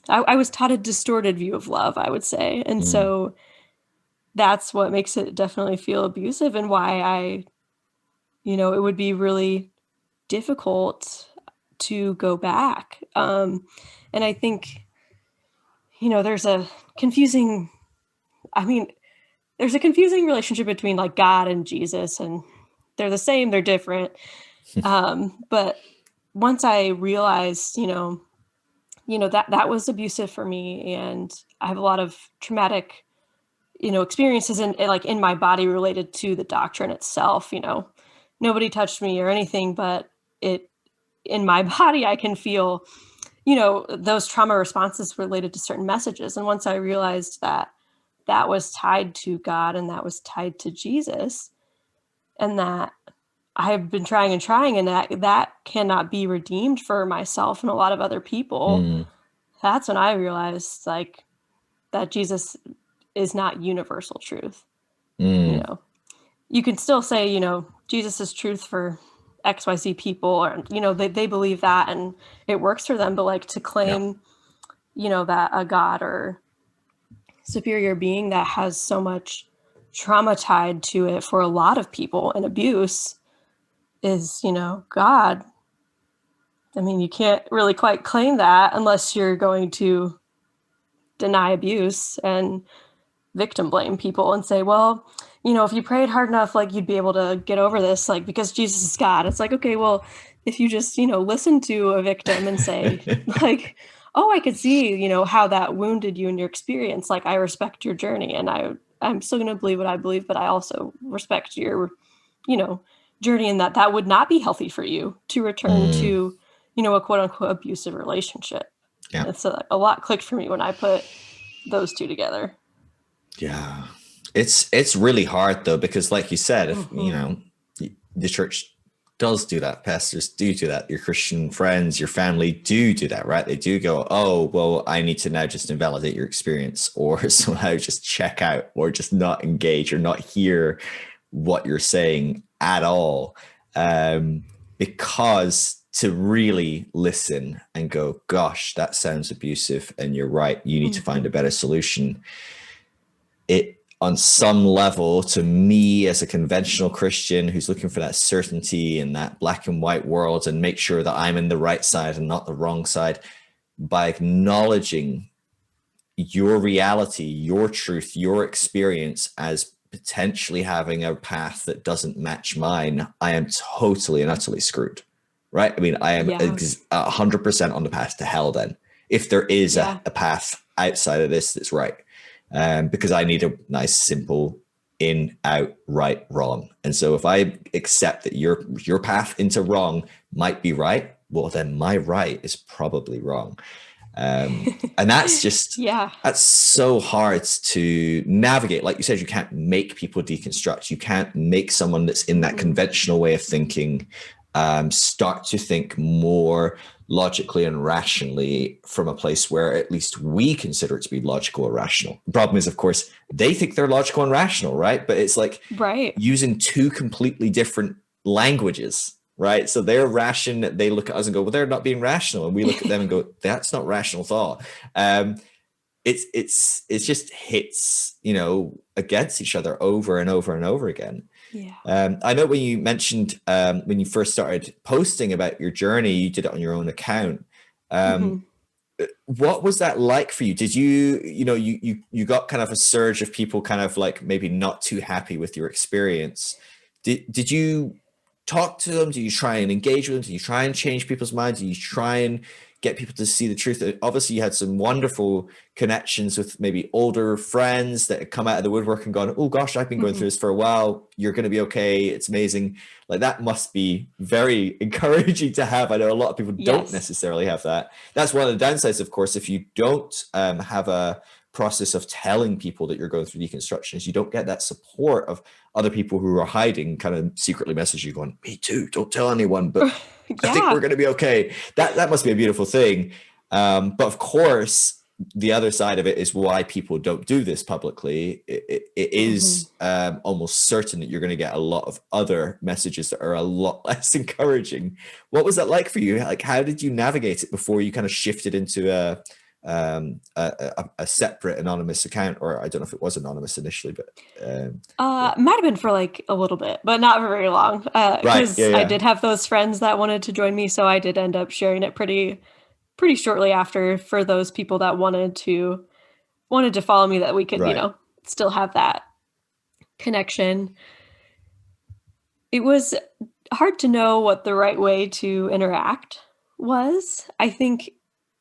I was taught a distorted view of love, I would say. And
Mm.
so that's what makes it definitely feel abusive, and why it would be really difficult to go back. And I think, there's a confusing, I mean, there's a confusing relationship between like God and Jesus, and they're the same, they're different. But once I realized, that was abusive for me, and I have a lot of traumatic, experiences like in my body related to the doctrine itself. Nobody touched me or anything, but it in my body, I can feel, those trauma responses related to certain messages. And once I realized that that was tied to God and that was tied to Jesus, and that I've been trying and trying, and that cannot be redeemed for myself and a lot of other people,
Mm.
that's when I realized like that Jesus is not universal truth. You
Mm.
know, you can still say, Jesus is truth for XYZ people, or, they believe that and it works for them. But like to
Yeah.
claim, that a God or superior being that has so much trauma tied to it for a lot of people and abuse is, God. I mean, you can't really quite claim that unless you're going to deny abuse and victim blame people and say, well, if you prayed hard enough, like you'd be able to get over this, like because Jesus is God. It's like, okay, well, if you just, listen to a victim and say, like, oh, I could see, how that wounded you in your experience. Like, I respect your journey, and I'm still going to believe what I believe, but I also respect your, you know, journey, in that would not be healthy for you to return
Mm.
to, a quote unquote abusive relationship.
Yeah.
It's a lot clicked for me when I put those two together.
Yeah. It's really hard though, because like you said, if
Mm-hmm.
the church does do that, pastors do that, your Christian friends, your family do that, right? They do go, oh, well, I need to now just invalidate your experience, or somehow just check out, or just not engage, or not hear what you're saying at all. Because to really listen and go, gosh, that sounds abusive, and you're right, you need to find
Mm-hmm.
a better solution. It, on some level, to me as a conventional Christian who's looking for that certainty in that black and white world, and make sure that I'm in the right side and not the wrong side, by acknowledging your reality, your truth, your experience as potentially having a path that doesn't match mine, I am totally and utterly screwed. Right? I mean, I am
Yeah.
100% on the path to hell then, if there is
Yeah.
a path outside of this that's right. Because I need a nice, simple in, out, right, wrong. And so if I accept that your path into wrong might be right, well, then my right is probably wrong. And that's just,
Yeah.
that's so hard to navigate. Like you said, you can't make people deconstruct. You can't make someone that's in that conventional way of thinking start to think more logically and rationally from a place where at least we consider it to be logical or rational. The problem is, of course, they think they're logical and rational, right? But it's like
Right.
using two completely different languages, right? So they're ration, they look at us and go, well, they're not being rational. And we look at them and go, that's not rational thought. It's just hits, you know, against each other over and over and over again.
Yeah.
I know when you mentioned when you first started posting about your journey, you did it on your own account. What was that like for you? Did you got kind of a surge of people kind of like maybe not too happy with your experience? Did you talk to them? Do you try and engage with them? Do you try and change people's minds? Do you try and get people to see the truth? Obviously, you had some wonderful connections with maybe older friends that had come out of the woodwork and gone, oh gosh, I've been going through this for a while. You're going to be okay. It's amazing. Like that must be very encouraging to have. I know a lot of people don't necessarily have that. That's one of the downsides, of course, if you don't have a process of telling people that you're going through deconstruction, is you don't get that support of other people who are hiding, kind of secretly message you going, me too, don't tell anyone, but I think we're going to be okay. That must be a beautiful thing. But of course, the other side of it is why people don't do this publicly. It is almost certain that you're going to get a lot of other messages that are a lot less encouraging. What was that like for you? Like, how did you navigate it before you kind of shifted into a separate anonymous account? Or I don't know if it was anonymous initially, but
might have been for like a little bit, but not for very long, because I did have those friends that wanted to join me, so I did end up sharing it pretty shortly after for those people that wanted to follow me, that we could you know, still have that connection. It was hard to know what the right way to interact was. I think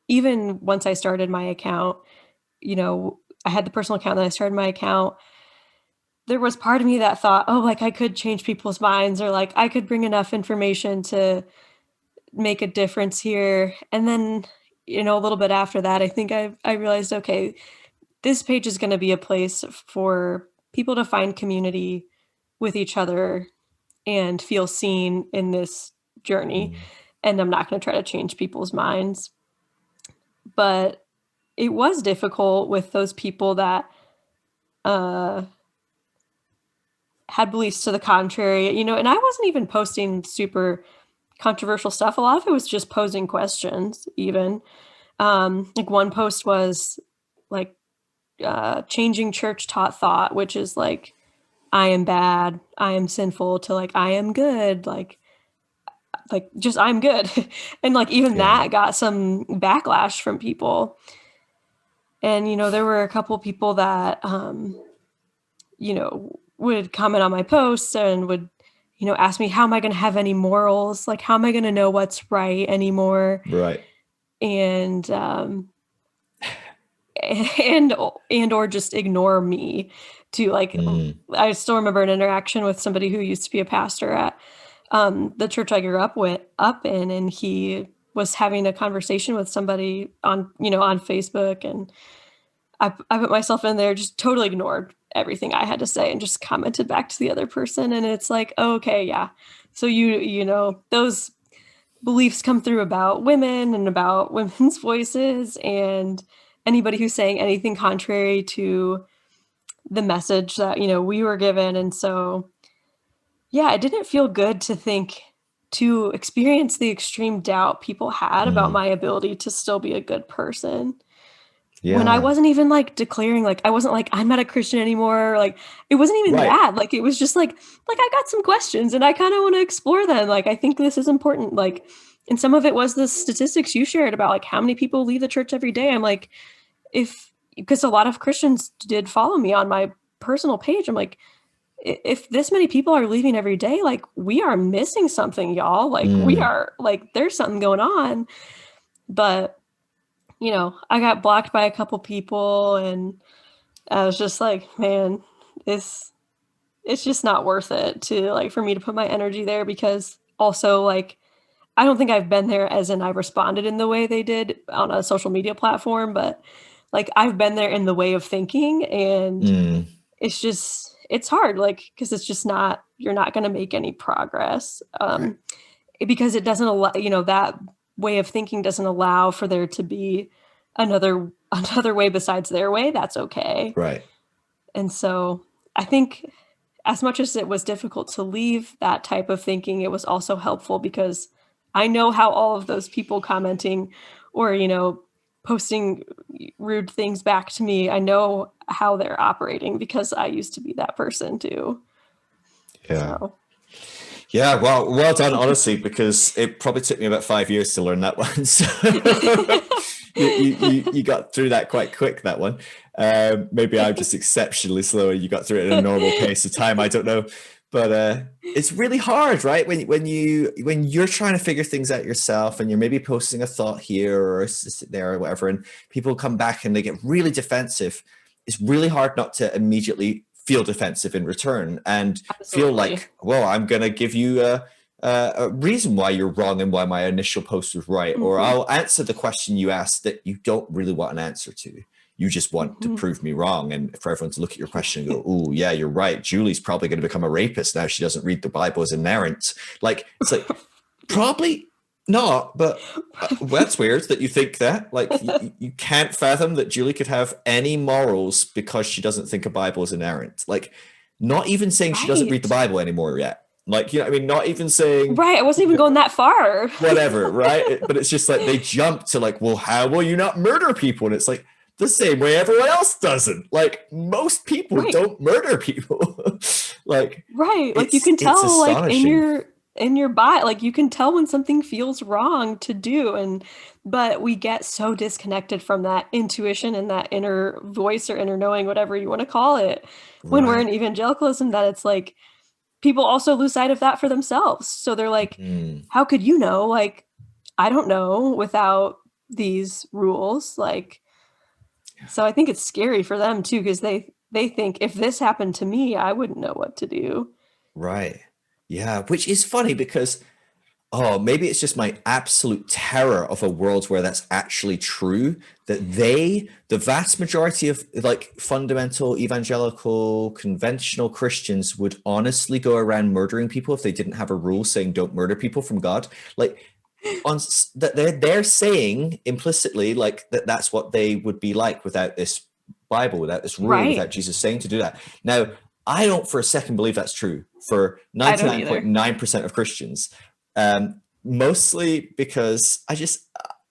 even once I started my account, you know, I had the personal account, then I started my account. There was part of me that thought, oh, like I could change people's minds, or like I could bring enough information to make a difference here. And then, you know, a little bit after that, I think I realized, okay, this page is going to be a place for people to find community with each other and feel seen in this journey. And I'm not going to try to change people's minds. But it was difficult with those people that had beliefs to the contrary, you know, and I wasn't even posting super controversial stuff. A lot of it was just posing questions, even. Like one post was like changing church taught thought, which is like, I am bad, I am sinful, to like, I am good, like just I'm good. And like even that got some backlash from people. And, you know, there were a couple people that, you know, would comment on my posts and would, you know, ask me, how am I going to have any morals? Like, how am I going to know what's right anymore?
Right.
And, or just ignore me to like, I still remember an interaction with somebody who used to be a pastor at the church I grew up in, and he was having a conversation with somebody on, you know, on Facebook, and I put myself in there, just totally ignored everything I had to say and just commented back to the other person. And it's like, oh, okay, yeah. So you know, those beliefs come through about women and about women's voices, and anybody who's saying anything contrary to the message that, you know, we were given. And so, yeah, it didn't feel good to experience the extreme doubt people had about my ability to still be a good person. When I wasn't even like declaring, like I wasn't like, I'm not a Christian anymore. Like it wasn't even that. Like it was just like I got some questions and I kind of want to explore them. Like I think this is important. Like, and some of it was the statistics you shared about like how many people leave the church every day. I'm like, because a lot of Christians did follow me on my personal page. I'm like, if this many people are leaving every day, like we are missing something, y'all. Like we are, like there's something going on. But you know, I got blocked by a couple people, and I was just like, man, it's just not worth it to like for me to put my energy there, because also like I don't think I've been there as in I responded in the way they did on a social media platform, but like I've been there in the way of thinking, and
Mm,
it's hard, like, because it's just not, you're not going to make any progress,
right,
because it doesn't allow, that way of thinking doesn't allow for there to be another another way besides their way that's okay.
right.
And so I think as much as it was difficult to leave that type of thinking, it was also helpful because I know how all of those people commenting or, posting rude things back to me, I know how they're operating because I used to be that person too.
Yeah.
So,
Yeah, well done, honestly, because it probably took me about 5 years to learn that one. So you got through that quite quick, that one. Maybe I'm just exceptionally slow and you got through it at a normal pace of time. I don't know. But it's really hard, right? When you're trying to figure things out yourself and you're maybe posting a thought here or there or whatever, and people come back and they get really defensive, it's really hard not to immediately feel defensive in return and feel
absolutely.
like, well, I'm going to give you a reason why you're wrong and why my initial post was right, or
Hmm.
I'll answer the question you asked that you don't really want an answer to. You just want to
Hmm.
prove me wrong, and for everyone to look at your question and go, "Oh, yeah, you're right. Julie's probably going to become a rapist now. She doesn't read the Bible as inerrant." Like it's like probably not, but that's weird that you think that. Like you can't fathom that Julie could have any morals because she doesn't think a Bible is inerrant. Like not even saying she doesn't read the
Right.
Bible anymore yet. Like, you know what I mean? Not even saying
Right. I wasn't even going that far.
whatever, right? But it's just like they jump to like, well, how will you not murder people? And it's like the same way everyone else doesn't. Like most people
Right.
don't murder people. Like
Right. Like you
it's
can
it's
tell like
astonishing.
in your body, like you can tell when something feels wrong to do, and but we get so disconnected from that intuition and that inner voice or inner knowing, whatever you want to call it, when we're in
Right.
evangelicalism, that it's like people also lose sight of that for themselves. So they're like,
Mm.
how could you know? Like, I don't know without these rules. Like, so I think it's scary for them too, because they think if this happened to me, I wouldn't know what to do.
Right. Yeah, which is funny because oh, maybe it's just my absolute terror of a world where that's actually true. That the vast majority of like fundamental evangelical conventional Christians would honestly go around murdering people if they didn't have a rule saying don't murder people from God. Like on that they're saying implicitly like that's what they would be like without this Bible, without this rule, without
Right.
Jesus saying to do that. Now, I don't for a second believe that's true for
I don't either.
99.9% of Christians. Mostly because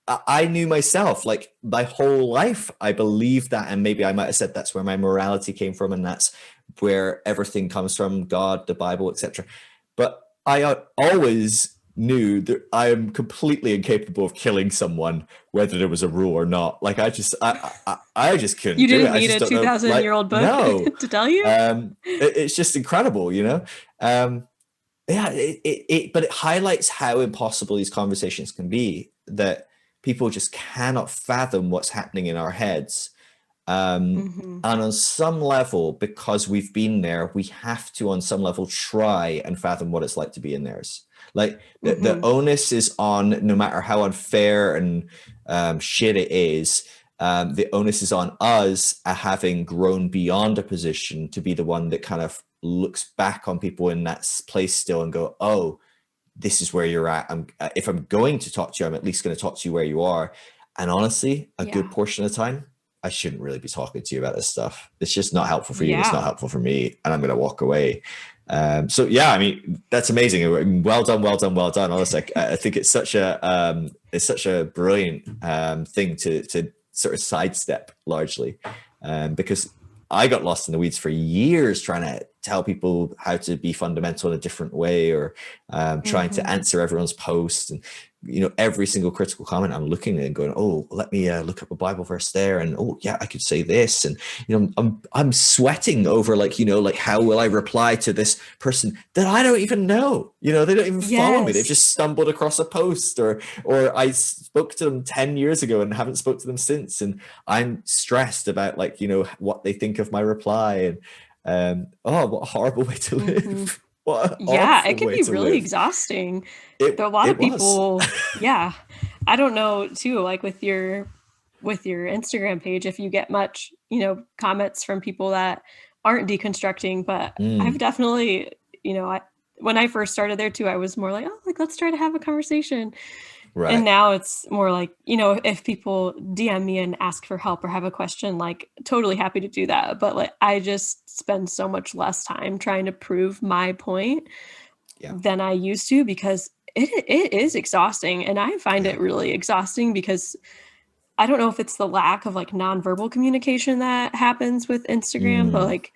I knew myself like my whole life. I believed that, and maybe I might have said that's where my morality came from, and that's where everything comes from, God, the Bible, etc. But I always knew that I am completely incapable of killing someone, whether there was a rule or not. Like I just couldn't
You
do it.
didn't
I
need
just
a
don't know.
2,000-year-old
Like
book
no,
to tell you?
it's just incredible, you know. Yeah, but it highlights how impossible these conversations can be. That people just cannot fathom what's happening in our heads.
Hmm.
And on some level, because we've been there, we have to, on some level, try and fathom what it's like to be in theirs. Like the
Hmm.
onus is on, no matter how unfair and shit it is, the onus is on us having grown beyond a position to be the one that kind of looks back on people in that place still and go, oh, this is where you're at. If I'm going to talk to you, I'm at least going to talk to you where you are. And honestly, a good
Yeah.
portion of the time, I shouldn't really be talking to you about this stuff. It's just not helpful for you, and it's not
Yeah.
helpful for me, and I'm going to walk away. So yeah, I mean that's amazing. Well done, well done, well done. Honestly, I think it's such a brilliant thing to sort of sidestep largely, because I got lost in the weeds for years trying to tell people how to be fundamental in a different way, or trying to
Hmm.
answer everyone's post. And every single critical comment, I'm looking at and going, oh, let me look up a Bible verse there, and oh yeah, I could say this. And I'm sweating over like how will I reply to this person that I don't even know. They don't even follow me. They've
Yes.
just stumbled across a post, or I spoke to them 10 years ago and haven't spoke to them since, and I'm stressed about what they think of my reply. And oh, what a horrible way to
Hmm.
live. What an
Yeah, it
awful
can
way
be
to
really
live.
exhausting. There are a lot
It
of
was.
people, yeah. I don't know too, like with your Instagram page, if you get much, comments from people that aren't deconstructing, but I've
Mm,
definitely, when I first started there too, I was more like, oh, like let's try to have a conversation. And
right.
now it's more like, if people DM me and ask for help or have a question, like totally happy to do that. But like I just spend so much less time trying to prove my point
Yeah.
than I used to, because it is exhausting. And I find
Yeah.
it really exhausting because I don't know if it's the lack of like nonverbal communication that happens with Instagram, but
Mm,
like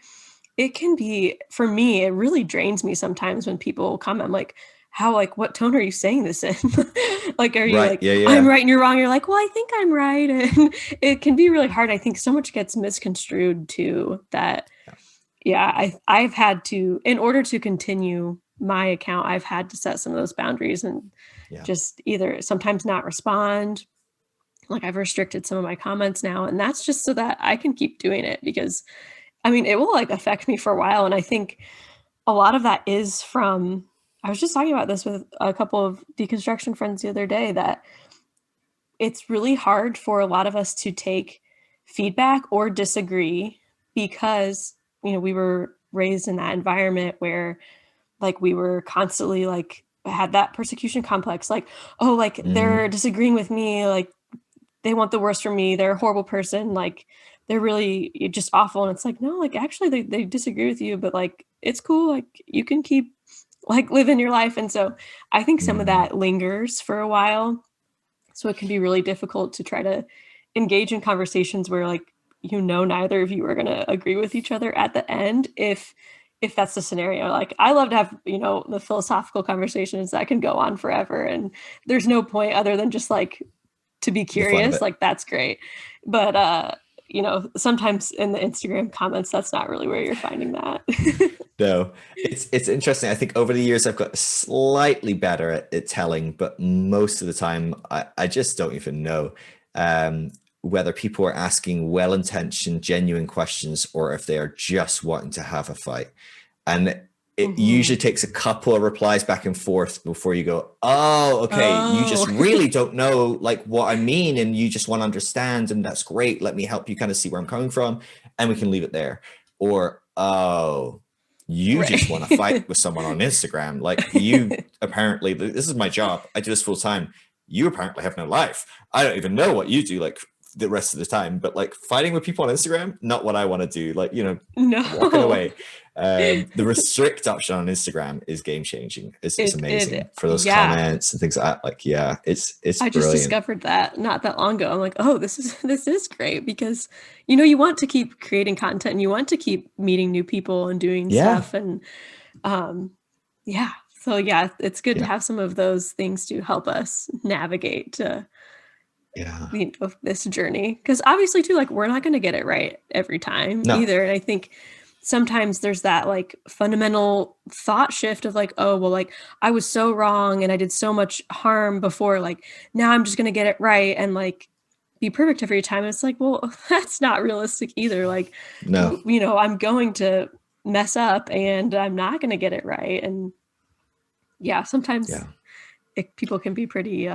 it can be, for me, it really drains me sometimes when people comment. I'm like, how, like, what tone are you saying this in? Like, are you
right.
like,
Yeah.
I'm
Yeah.
right and you're wrong? You're like, well, I think I'm right. And it can be really hard. I think so much gets misconstrued too that,
Yeah.
yeah, I've had to, in order to continue my account, I've had to set some of those boundaries and
Yeah.
just either sometimes not respond. Like I've restricted some of my comments now, and that's just so that I can keep doing it, because I mean, it will like affect me for a while. And I think a lot of that is from, I was just talking about this with a couple of deconstruction friends the other day, that it's really hard for a lot of us to take feedback or disagree because, we were raised in that environment where like we were constantly like had that persecution complex, like, oh, like they're
Hmm.
disagreeing with me, like they want the worst from me. They're a horrible person. Like they're really just awful. And it's like, no, like actually they disagree with you, but like it's cool. Like you can keep like living your life. And so I think some of
Hmm.
that lingers for a while. So it can be really difficult to try to engage in conversations where like, neither of you are going to agree with each other at the end, if that's the scenario. Like I love to have, the philosophical conversations that can go on forever, and there's no point other than just like to be
The fun of
curious,
it.
like that's great. But sometimes in the Instagram comments, that's not really where you're finding that.
No, it's interesting. I think over the years I've got slightly better at telling, but most of the time I just don't even know whether people are asking well-intentioned, genuine questions or if they are just wanting to have a fight. And it usually
Hmm.
takes a couple of replies back and forth before you go, oh, okay, you
Oh.
just really don't know like what I mean, and you just want to understand, and that's great. Let me help you kind of see where I'm coming from, and we can leave it there. Or, oh, you just want to fight
Right.
with someone on Instagram. Like you apparently, this is my job. I do this full time. You apparently have no life. I don't even know what you do like the rest of the time, but like fighting with people on Instagram, not what I want to do. Like, walking
No.
away. The restrict option on Instagram is game changing. It's
It
amazing for those
yeah.
comments and things like that. Like, yeah, it's
I just
brilliant.
discovered that not that long ago. I'm like, oh, this is great, because you want to keep creating content and you want to keep meeting new people and doing
Yeah,
stuff. And um yeah. So yeah, it's good to
yeah,
have some of those things to help us navigate
yeah.
this journey, because obviously too, like we're not going to get it right every time
No,
either. And I think sometimes there's that like fundamental thought shift of like, oh well, like I was so wrong and I did so much harm before, like now I'm just going to get it right and like be perfect every time. It's like, well, that's not realistic either. Like
no,
I'm going to mess up and I'm not going to get it right. And yeah, sometimes
yeah,
people can be pretty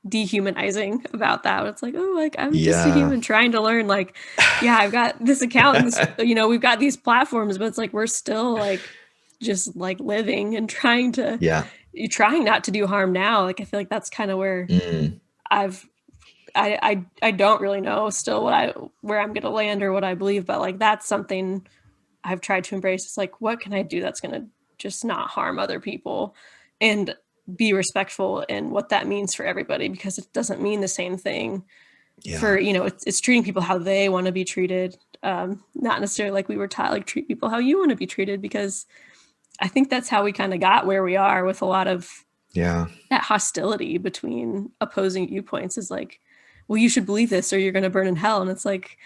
dehumanizing about that. It's like, oh, like I'm just a
yeah,
human trying to learn. Like, yeah, I've got this account and this, we've got these platforms, but it's like we're still like just like living and
yeah.
trying not to do harm now. Like I feel like that's kind of where
Mm,
I've I don't really know still where I'm gonna land or what I believe, but like that's something I've tried to embrace. It's like, what can I do that's gonna just not harm other people and be respectful in what that means for everybody, because it doesn't mean the same thing
yeah,
for, it's treating people how they want to be treated. Not necessarily like we were taught, like treat people how you want to be treated, because I think that's how we kind of got where we are with a lot of
yeah.
that hostility between opposing viewpoints, is like, well, you should believe this or you're going to burn in hell. And it's like,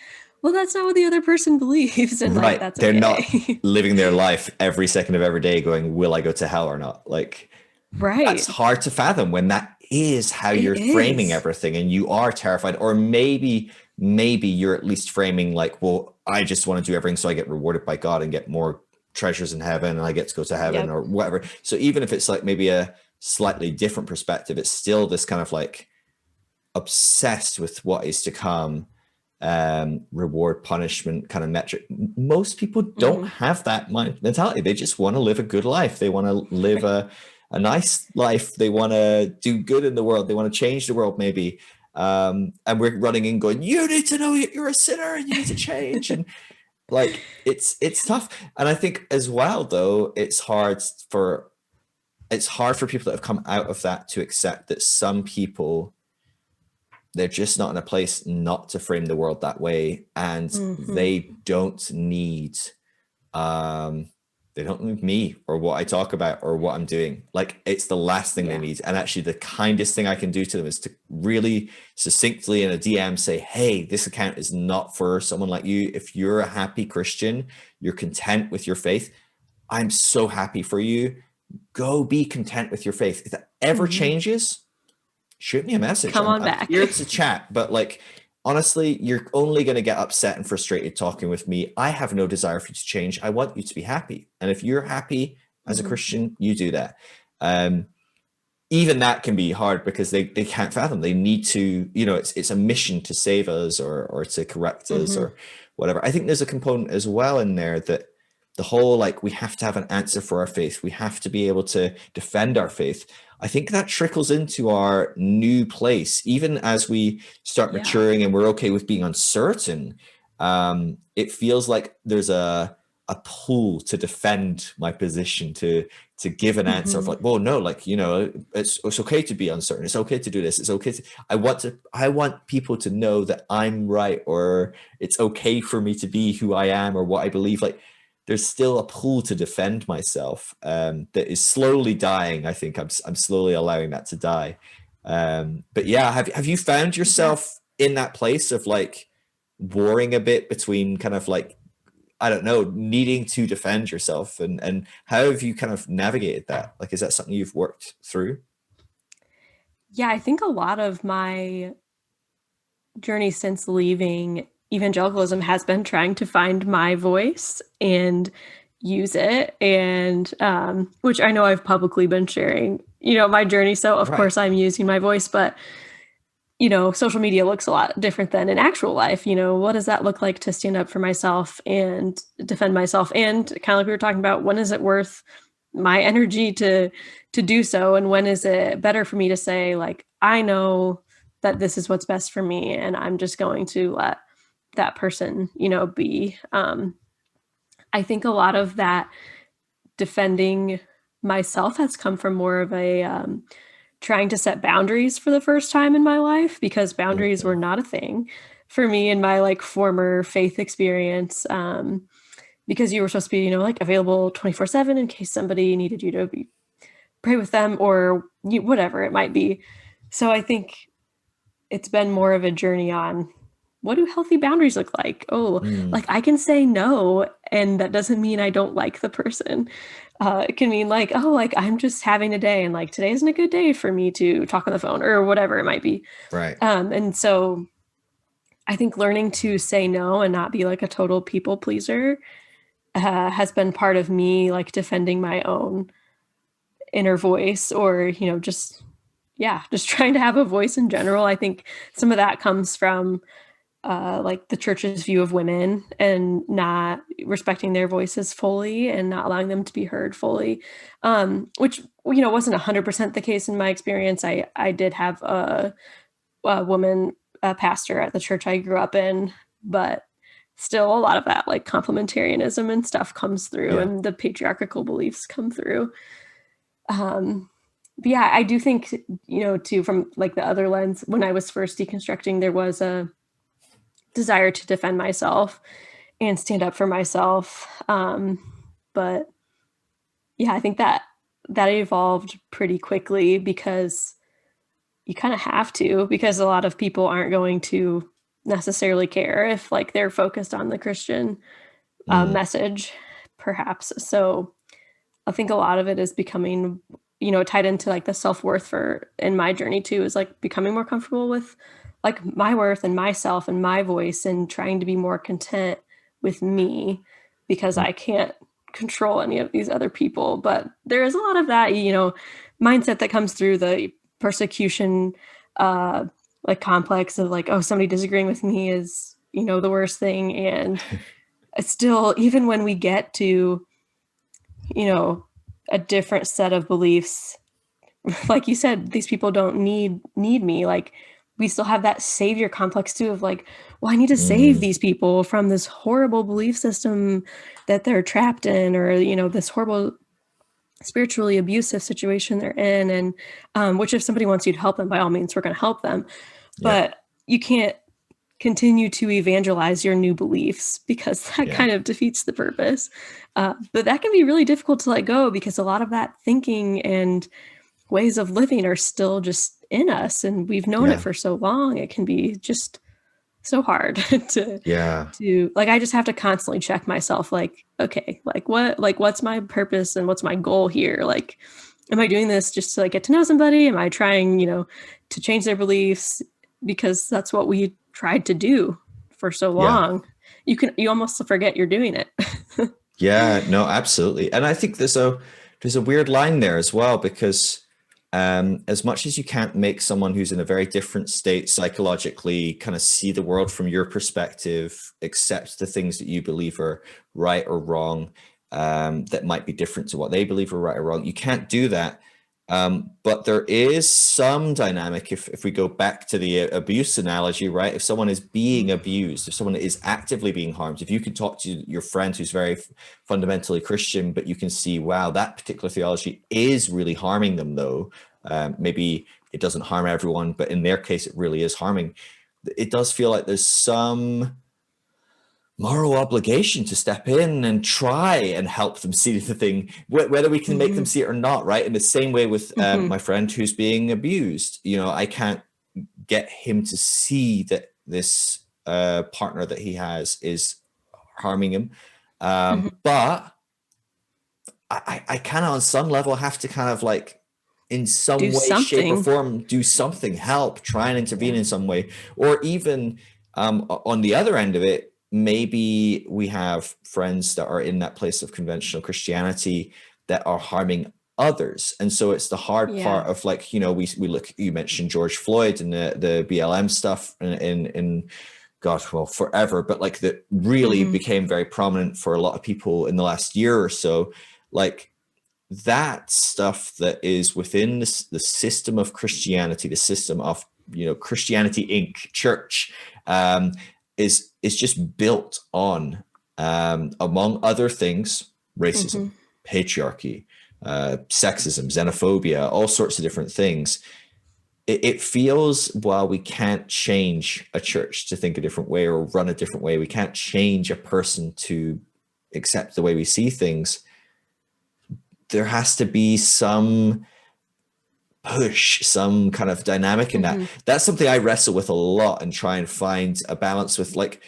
well, that's not what the other person believes. And like,
Right.
that's
They're not
okay.
living their life every second of every day going, will I go to hell or not? Like, that's
Right.
hard to fathom when that is how
It
you're framing
is.
everything and you are terrified. Or maybe you're at least framing like, well, I just want to do everything so I get rewarded by God and get more treasures in heaven and I get to go to heaven
Yep.
or whatever. So even if it's like maybe a slightly different perspective, it's still this kind of like obsessed with what is to come, reward punishment kind of metric. Most people don't have that mentality. They just want to live a good life. They want to live a nice life. They want to do good in the world. They want to change the world maybe. And we're running in going, you need to know you're a sinner and you need to change. And like, it's tough. And I think as well, though, it's hard for people that have come out of that to accept that some people, they're just not in a place not to frame the world that way. And they don't need, me or what I talk about or what I'm doing. Like, it's the last thing they need. And actually the kindest thing I can do to them is to really succinctly in a DM say, hey, this account is not for someone like you. If you're a happy Christian, you're content with your faith, I'm so happy for you. Go be content with your faith. If that ever changes, shoot me a message.
Come on back.
I'm here to chat, but like, honestly, you're only going to get upset and frustrated talking with me. I have no desire for you to change. I want you to be happy. And if you're happy as a Christian, you do that. Even that can be hard because they can't fathom. They need to, it's a mission to save us or to correct us or whatever. I think there's a component as well in there that the whole, like, we have to have an answer for our faith. We have to be able to defend our faith. I think that trickles into our new place, even as we start maturing and we're okay with being uncertain. It feels like there's a pull to defend my position, to give an answer of like, well, no, like, it's okay to be uncertain. It's okay to do this. It's okay I want people to know that I'm right, or it's okay for me to be who I am or what I believe. Like, there's still a pull to defend myself that is slowly dying. I think I'm slowly allowing that to die. But yeah, have you found yourself in that place of like warring a bit between kind of like, I don't know, needing to defend yourself, and how have you kind of navigated that? Like, is that something you've worked through?
Yeah, I think a lot of my journey since leaving evangelicalism has been trying to find my voice and use it, and which I know I've publicly been sharing, my journey. So of course I'm using my voice, but social media looks a lot different than in actual life. What does that look like to stand up for myself and defend myself? And kind of like we were talking about, when is it worth my energy to do so? And when is it better for me to say, like, I know that this is what's best for me, and I'm just going to let that person, be. I think a lot of that defending myself has come from more of a trying to set boundaries for the first time in my life, because boundaries were not a thing for me in my like former faith experience. Because you were supposed to be, like available 24/7 in case somebody needed you to pray with them or whatever it might be. So I think it's been more of a journey on, what do healthy boundaries look like? Oh, like I can say no, and that doesn't mean I don't like the person. It can mean like, oh, like I'm just having a day and like today isn't a good day for me to talk on the phone or whatever it might be.
Right.
And so I think learning to say no and not be like a total people pleaser has been part of me, like defending my own inner voice, or, just trying to have a voice in general. I think some of that comes from like the church's view of women and not respecting their voices fully and not allowing them to be heard fully, which, wasn't 100% the case in my experience. I did have a woman pastor at the church I grew up in, but still a lot of that like complementarianism and stuff comes through, and the patriarchal beliefs come through. But yeah, I do think, too, from like the other lens, when I was first deconstructing, there was a desire to defend myself and stand up for myself. But yeah, I think that evolved pretty quickly, because you kind of have to, because a lot of people aren't going to necessarily care if like they're focused on the Christian message, perhaps. So I think a lot of it is becoming, tied into like the self-worth in my journey too, is like becoming more comfortable with like my worth and myself and my voice, and trying to be more content with me, because I can't control any of these other people. But there is a lot of that, mindset that comes through the persecution, like complex of like, oh, somebody disagreeing with me is, the worst thing. And it's still, even when we get to, a different set of beliefs, like you said, these people don't need me. Like, we still have that savior complex too of like, well, I need to save these people from this horrible belief system that they're trapped in, or, this horrible spiritually abusive situation they're in. And which if somebody wants you to help them, by all means, we're going to help them.
Yeah.
But you can't continue to evangelize your new beliefs, because that kind of defeats the purpose. But that can be really difficult to let go, because a lot of that thinking and ways of living are still just in us, and we've known it for so long. It can be just so hard to like, I just have to constantly check myself, like, okay, what's my purpose and what's my goal here? Like, am I doing this just to like get to know somebody? Am I trying, to change their beliefs? Because that's what we tried to do for so long. You almost forget you're doing it.
Yeah, no, absolutely. And I think there's a weird line there as well, because as much as you can't make someone who's in a very different state psychologically kind of see the world from your perspective, accept the things that you believe are right or wrong, that might be different to what they believe are right or wrong. You can't do that. But there is some dynamic if we go back to the abuse analogy, right? If someone is being abused, if someone is actively being harmed, if you can talk to your friend who's very fundamentally Christian, but you can see, wow, that particular theology is really harming them, though. Maybe it doesn't harm everyone, but in their case, it really is harming. It does feel like there's some moral obligation to step in and try and help them see the thing, whether we can make them see it or not, right? In the same way with my friend who's being abused, I can't get him to see that this partner that he has is harming him. But I kind of on some level have to kind of like, in some
Do
way, shape, or
something.
form, do something, help, try and intervene in some way. Or even on the other end of it, maybe we have friends that are in that place of conventional Christianity that are harming others. And so it's the hard part of like, we look, you mentioned George Floyd and the BLM stuff in God, well, forever, but like that really became very prominent for a lot of people in the last year or so. Like, that stuff that is within the system of Christianity, the system of Christianity Inc. Church, is just built on, among other things, racism, patriarchy, sexism, xenophobia, all sorts of different things. It feels, while we can't change a church to think a different way or run a different way, we can't change a person to accept the way we see things, there has to be some push, some kind of dynamic in that. That's something I wrestle with a lot and try and find a balance with. Like,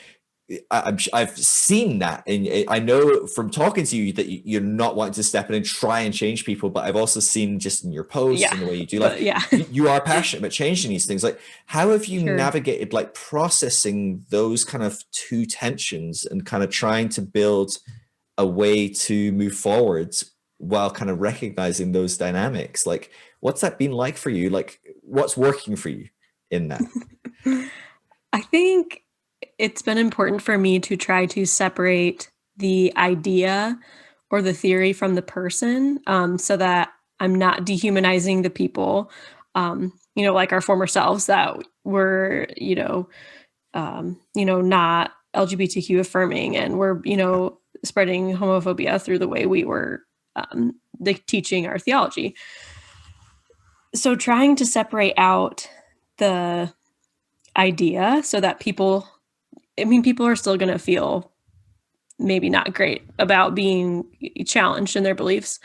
I've seen that, and I know from talking to you that you're not wanting to step in and try and change people, but I've also seen just in your posts and the way you do, like, you are passionate about changing these things. Like, how have you navigated like processing those kind of two tensions and kind of trying to build a way to move forwards while kind of recognizing those dynamics? Like, what's that been like for you? Like, what's working for you in that?
I think it's been important for me to try to separate the idea or the theory from the person, so that I'm not dehumanizing the people, like our former selves that were, not LGBTQ affirming, and we're, spreading homophobia through the way we were teaching our theology. So trying to separate out the idea so that people are still going to feel maybe not great about being challenged in their beliefs,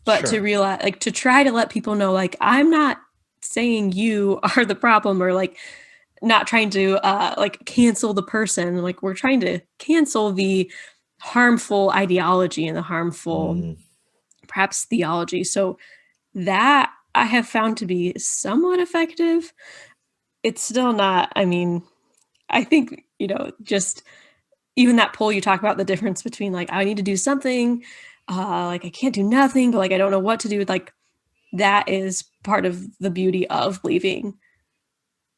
but to realize, like, to try to let people know, like, I'm not saying you are the problem, or like not trying to like cancel the person. Like, we're trying to cancel the harmful ideology and the harmful perhaps theology. So that I have found to be somewhat effective. It's still not, I think, just even that poll you talk about, the difference between like, I need to do something like I can't do nothing, but like I don't know what to do. Like that is part of the beauty of leaving,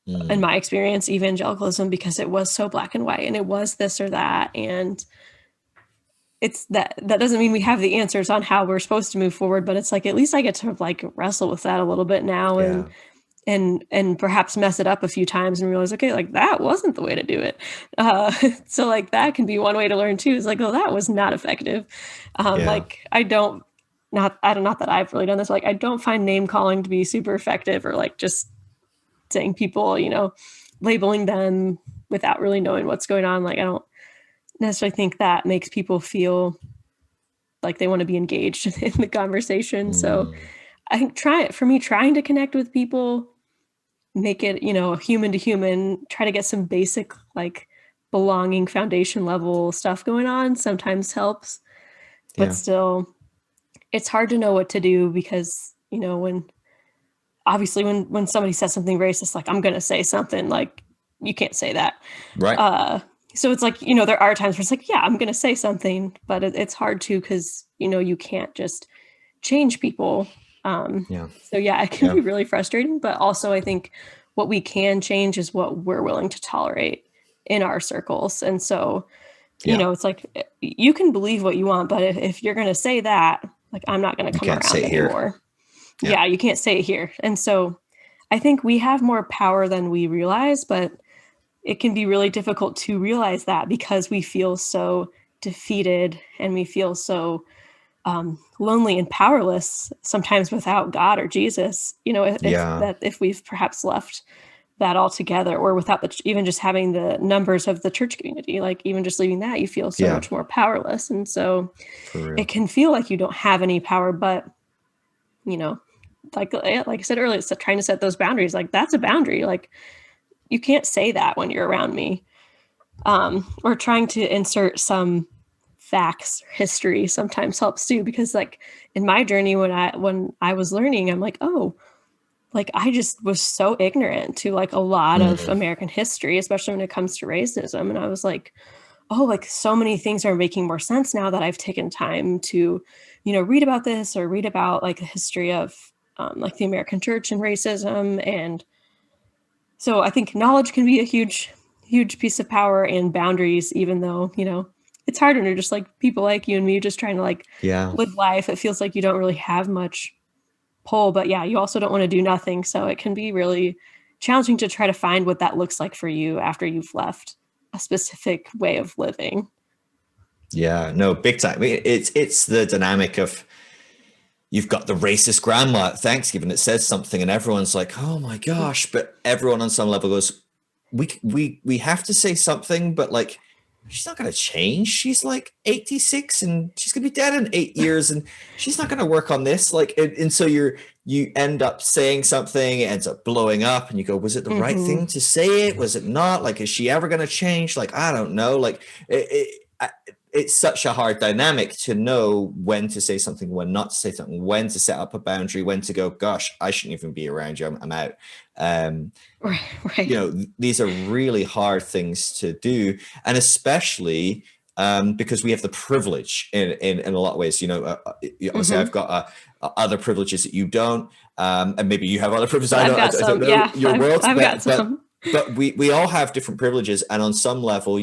in my experience, evangelicalism, because it was so black and white and it was this or that. And it's that doesn't mean we have the answers on how we're supposed to move forward, but it's like at least I get to like wrestle with that a little bit now,
Yeah.
and perhaps mess it up a few times and realize, okay, like that wasn't the way to do it. So like that can be one way to learn too, is like, oh, that was not effective.
Yeah.
Like I don't not that I've really done this, like I don't find name calling to be super effective, or like just saying people, labeling them without really knowing what's going on. Like I don't necessarily think that makes people feel like they want to be engaged in the conversation. So I think trying to connect with people, make it, human to human, try to get some basic like belonging foundation level stuff going on sometimes helps. But
Yeah.
still, it's hard to know what to do, because, when obviously when somebody says something racist, like I'm going to say something, like you can't say that.
Right.
So it's like, there are times where it's like, yeah, I'm going to say something, but it's hard to, because, you can't just change people.
Yeah.
So yeah, it can
Yeah.
be really frustrating, but also I think what we can change is what we're willing to tolerate in our circles. And so,
Yeah.
it's like you can believe what you want, but if you're going to say that, like I'm not going to
You
come
can't
around
say it here.
anymore.
Yeah.
Yeah, you can't say it here. And so I think we have more power than we realize, but it can be really difficult to realize that, because we feel so defeated and we feel so lonely and powerless sometimes without God or Jesus.
Yeah.
If we've perhaps left that altogether, or without even just having the numbers of the church community, like even just leaving that, you feel so
Yeah.
much more powerless. And so
For
it
real.
can feel like you don't have any power, but you know, like I said earlier, it's trying to set those boundaries. Like that's a boundary. Like you can't say that when you're around me. Or trying to insert some facts or history sometimes helps too, because like in my journey, when I was learning, I'm like, oh, like I just was so ignorant to like a lot of
Mm.
American history, especially when it comes to racism. And I was like, oh, like so many things are making more sense now that I've taken time to, read about this, or read about like the history of like the American church and racism. And so I think knowledge can be a huge, huge piece of power, and boundaries, even though, it's hard when you're just like people like you and me just trying to like
Yeah.
live life. It feels like you don't really have much pull, but yeah, you also don't want to do nothing. So it can be really challenging to try to find what that looks like for you after you've left a specific way of living.
Yeah. No, big time. I mean, it's the dynamic of, you've got the racist grandma at Thanksgiving that says something and everyone's like, oh my gosh, but everyone on some level goes, we have to say something, but like she's not going to change. She's like 86 and she's going to be dead in 8 years and she's not going to work on this. Like, and so you end up saying something, it ends up blowing up and you go, was it the right thing to say it? Was it not? Like, is she ever going to change? Like, I don't know. Like it's such a hard dynamic to know when to say something, when not to say something, when to set up a boundary, when to go, gosh, I shouldn't even be around you. I'm out.
Right.
These are really hard things to do. And especially because we have the privilege in a lot of ways, obviously I've got other privileges that you don't. And maybe you have other privileges.
I've got
I don't
some.
know
Yeah,
your world,
I've got some.
but we all have different privileges. And on some level,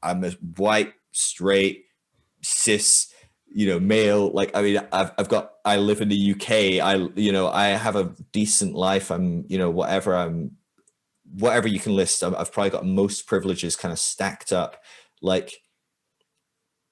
I'm a white, straight, cis, male. Like, I mean, I live in the UK. I have a decent life. I'm, whatever you can list. I've probably got most privileges kind of stacked up. Like,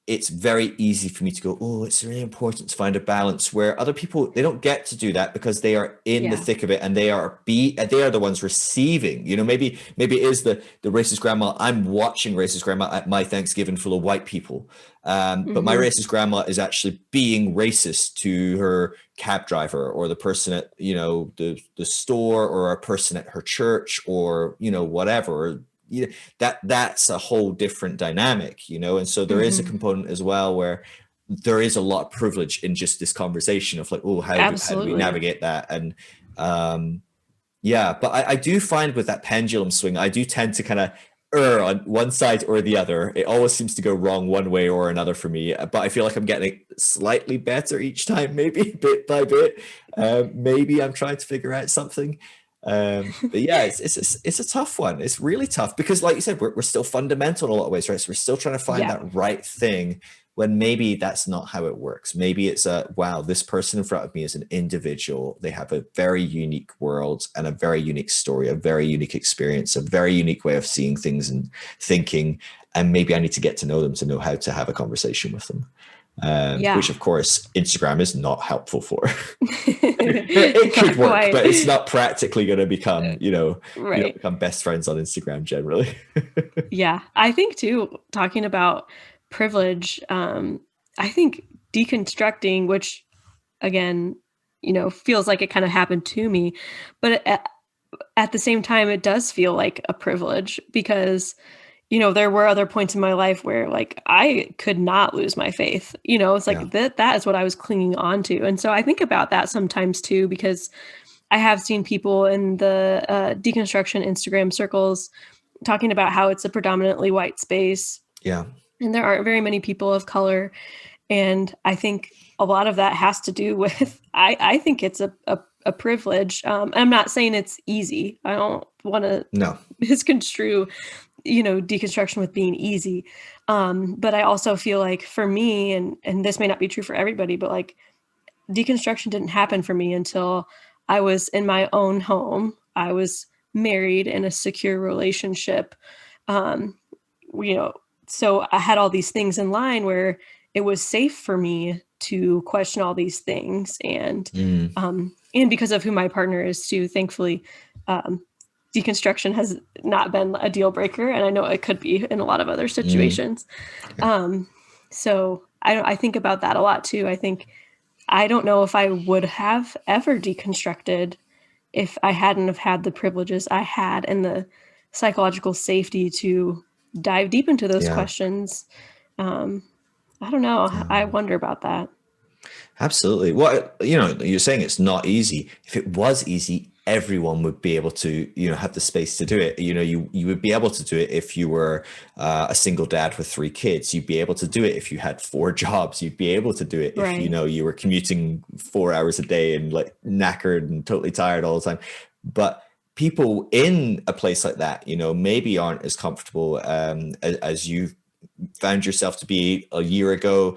it's very easy for me to go, oh, it's really important to find a balance, where other people, they don't get to do that because they are in the thick of it and they are the ones receiving. Maybe it is the racist grandma. I'm watching racist grandma at my Thanksgiving full of white people. But my racist grandma is actually being racist to her cab driver, or the person at, the store, or a person at her church, or, whatever. That's a whole different dynamic, and so there is a component as well where there is a lot of privilege in just this conversation of like, oh, how do we
Absolutely.
navigate that? And but I do find with that pendulum swing, I do tend to kind of err on one side or the other. It always seems to go wrong one way or another for me, but I feel like I'm getting slightly better each time, maybe bit by bit. Maybe I'm trying to figure out something. But yeah, it's a tough one. It's really tough because, like you said, we're still fundamental in a lot of ways, right? So we're still trying to find
Yeah.
that right thing when maybe that's not how it works. Maybe it's wow, this person in front of me is an individual. They have a very unique world and a very unique story, a very unique experience, a very unique way of seeing things and thinking. And maybe I need to get to know them to know how to have a conversation with them.
Yeah.
Which of course Instagram is not helpful for. It could
Not
work,
quite.
but it's not practically going to become, you don't
Right.
become best friends on Instagram generally.
Yeah. I think too, talking about privilege, I think deconstructing, which again, feels like it kind of happened to me, but at the same time, it does feel like a privilege because there were other points in my life where like I could not lose my faith. It's
Yeah.
like that is what I was clinging on to. And so I think about that sometimes too, because I have seen people in the deconstruction Instagram circles talking about how it's a predominantly white space
Yeah.
and there aren't very many people of color. And I think a lot of that has to do with, I think it's a privilege. I'm not saying it's easy. I don't want to
No.
misconstrue deconstruction with being easy. But I also feel like for me, and this may not be true for everybody, but like deconstruction didn't happen for me until I was in my own home. I was married in a secure relationship. Um, you know, so I had all these things in line where it was safe for me to question all these things,
Mm.
and because of who my partner is too, thankfully, um, deconstruction has not been a deal breaker, and I know it could be in a lot of other
Mm.
situations.
Yeah.
So I think about that a lot too. I think I don't know if I would have ever deconstructed if I hadn't have had the privileges I had and the psychological safety to dive deep into those
Yeah.
questions. Um, I don't know. I wonder about that.
Absolutely. Well, you're saying it's not easy. If it was easy, everyone would be able to, have the space to do it. You would be able to do it if you were a single dad with 3 kids. You'd be able to do it if you had 4 jobs. You'd be able to do it if,
Right.
you were commuting 4 hours a day and like knackered and totally tired all the time. But people in a place like that, maybe aren't as comfortable as you found yourself to be a year ago.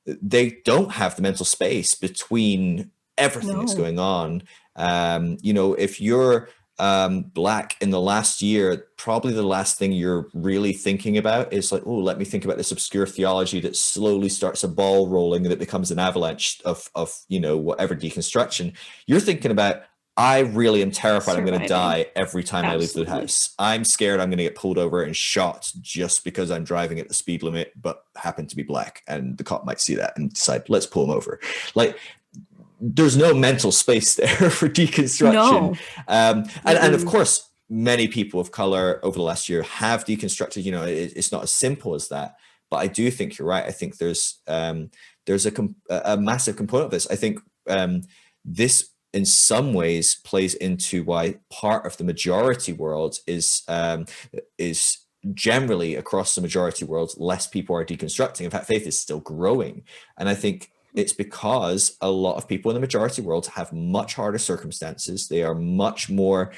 They don't have the mental space between everything that's
No.
going on. If you're Black in the last year, probably the last thing you're really thinking about is like, oh, let me think about this obscure theology that slowly starts a ball rolling and it becomes an avalanche of whatever deconstruction. You're thinking about, I really am terrified I'm going to
Surviving.
die every time I leave the
Absolutely.
house. I'm scared I'm going to get pulled over and shot just because I'm driving at the speed limit, but happen to be Black. And the cop might see that and decide, let's pull him over. Like, there's no mental space there for deconstruction.
No.
And of course, many people of color over the last year have deconstructed. It's not as simple as that. But I do think you're right. I think there's a massive component of this. I think this in some ways plays into why part of the majority world is generally across the majority world, less people are deconstructing. In fact, faith is still growing. And I think it's because a lot of people in the majority world have much harder circumstances. They are much more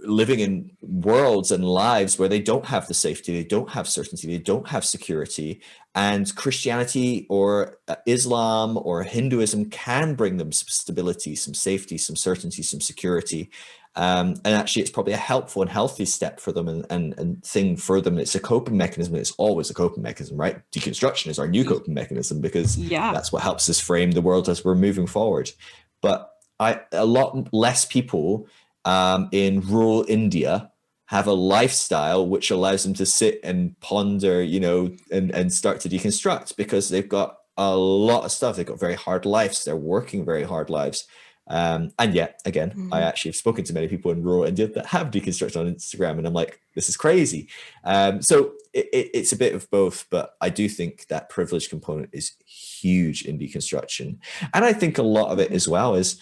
living in worlds and lives where they don't have the safety, they don't have certainty, they don't have security. And Christianity or Islam or Hinduism can bring them some stability, some safety, some certainty, some security. And actually, it's probably a helpful and healthy step for them and thing for them. It's a coping mechanism. It's always a coping mechanism, right? Deconstruction is our new coping mechanism because
Yeah.
that's what helps us frame the world as we're moving forward. But a lot less people in rural India have a lifestyle which allows them to sit and ponder, and start to deconstruct because they've got a lot of stuff. They've got very hard lives. They're working very hard lives. And yet, again, I actually have spoken to many people in rural India that have deconstructed on Instagram, and I'm like, this is crazy. So it's a bit of both, but I do think that privilege component is huge in deconstruction. And I think a lot of it as well is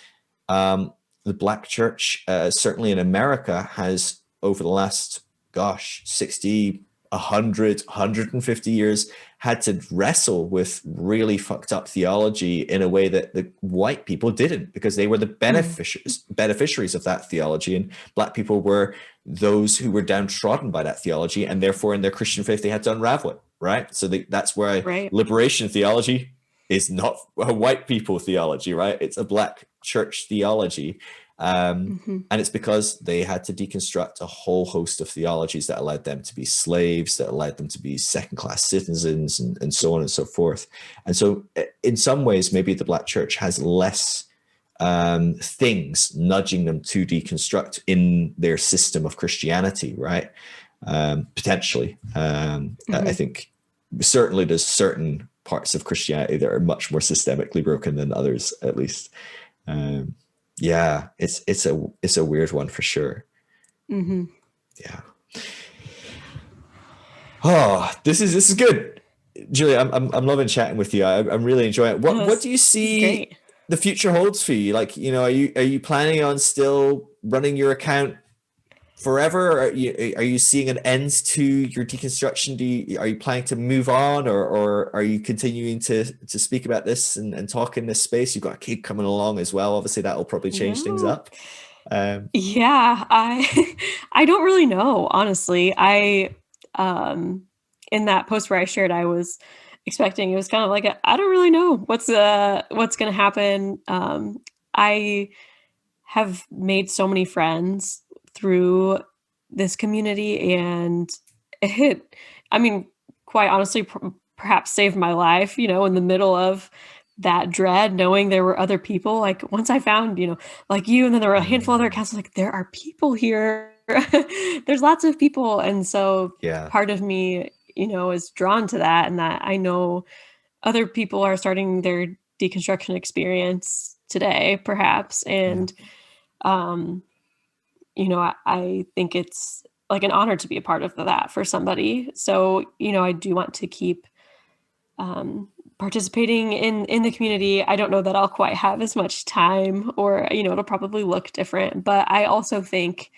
the Black church, certainly in America, has over the last, 60, 100, 150 years had to wrestle with really fucked up theology in a way that the white people didn't, because they were the beneficiaries of that theology, and Black people were those who were downtrodden by that theology, and therefore in their Christian faith they had to unravel it, right? So that's where
Right.
liberation theology is not a white people theology, right? It's a Black church theology. And it's because they had to deconstruct a whole host of theologies that allowed them to be slaves, that allowed them to be second-class citizens, and so on and so forth. And so in some ways, maybe the Black church has less things nudging them to deconstruct in their system of Christianity, right? Potentially. I think certainly there's certain parts of Christianity that are much more systemically broken than others, at least. Yeah, it's a weird one for sure. Yeah. Oh, this is good, Julie. I'm loving chatting with you. I'm really enjoying it. What do you see the future holds for you? Like, are you planning on still running your account forever? Or are you seeing an end to your deconstruction? Are you planning to move on, or are you continuing to speak about this and talk in this space? You've got a kid coming along as well. Obviously, that will probably change things up.
Yeah, I don't really know, honestly. In that post where I shared, I was expecting, it was kind of like I don't really know what's going to happen. I have made so many friends through this community, and quite honestly, perhaps saved my life, in the middle of that dread, knowing there were other people. Like once I found, like you, and then there were a handful of other accounts, like there are people here. There's lots of people. And so part of me, is drawn to that, and that I know other people are starting their deconstruction experience today, perhaps. And, I think it's like an honor to be a part of that for somebody. So, I do want to keep participating in the community. I don't know that I'll quite have as much time, or, it'll probably look different, but I also think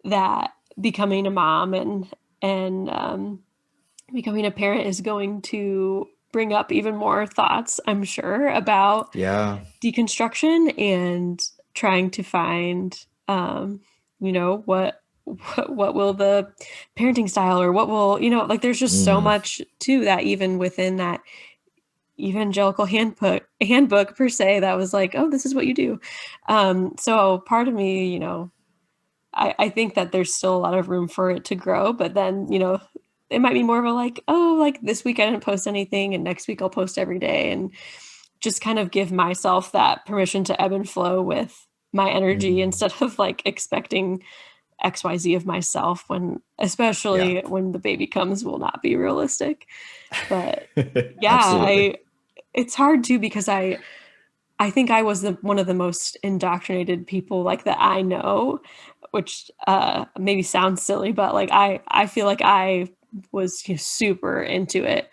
that becoming a mom and becoming a parent is going to bring up even more thoughts, I'm sure, about deconstruction and trying to find, what will the parenting style, or what will, like there's just so much to that, even within that evangelical handbook per se, that was like, oh, this is what you do. So part of me, I think that there's still a lot of room for it to grow, but then, it might be more of a like, oh, like this week I didn't post anything, and next week I'll post every day, and just kind of give myself that permission to ebb and flow with my energy instead of like expecting XYZ of myself, when, especially when the baby comes, will not be realistic. But it's hard too, because I think I was one of the most indoctrinated people like that I know, which maybe sounds silly, but like I feel like I was super into it.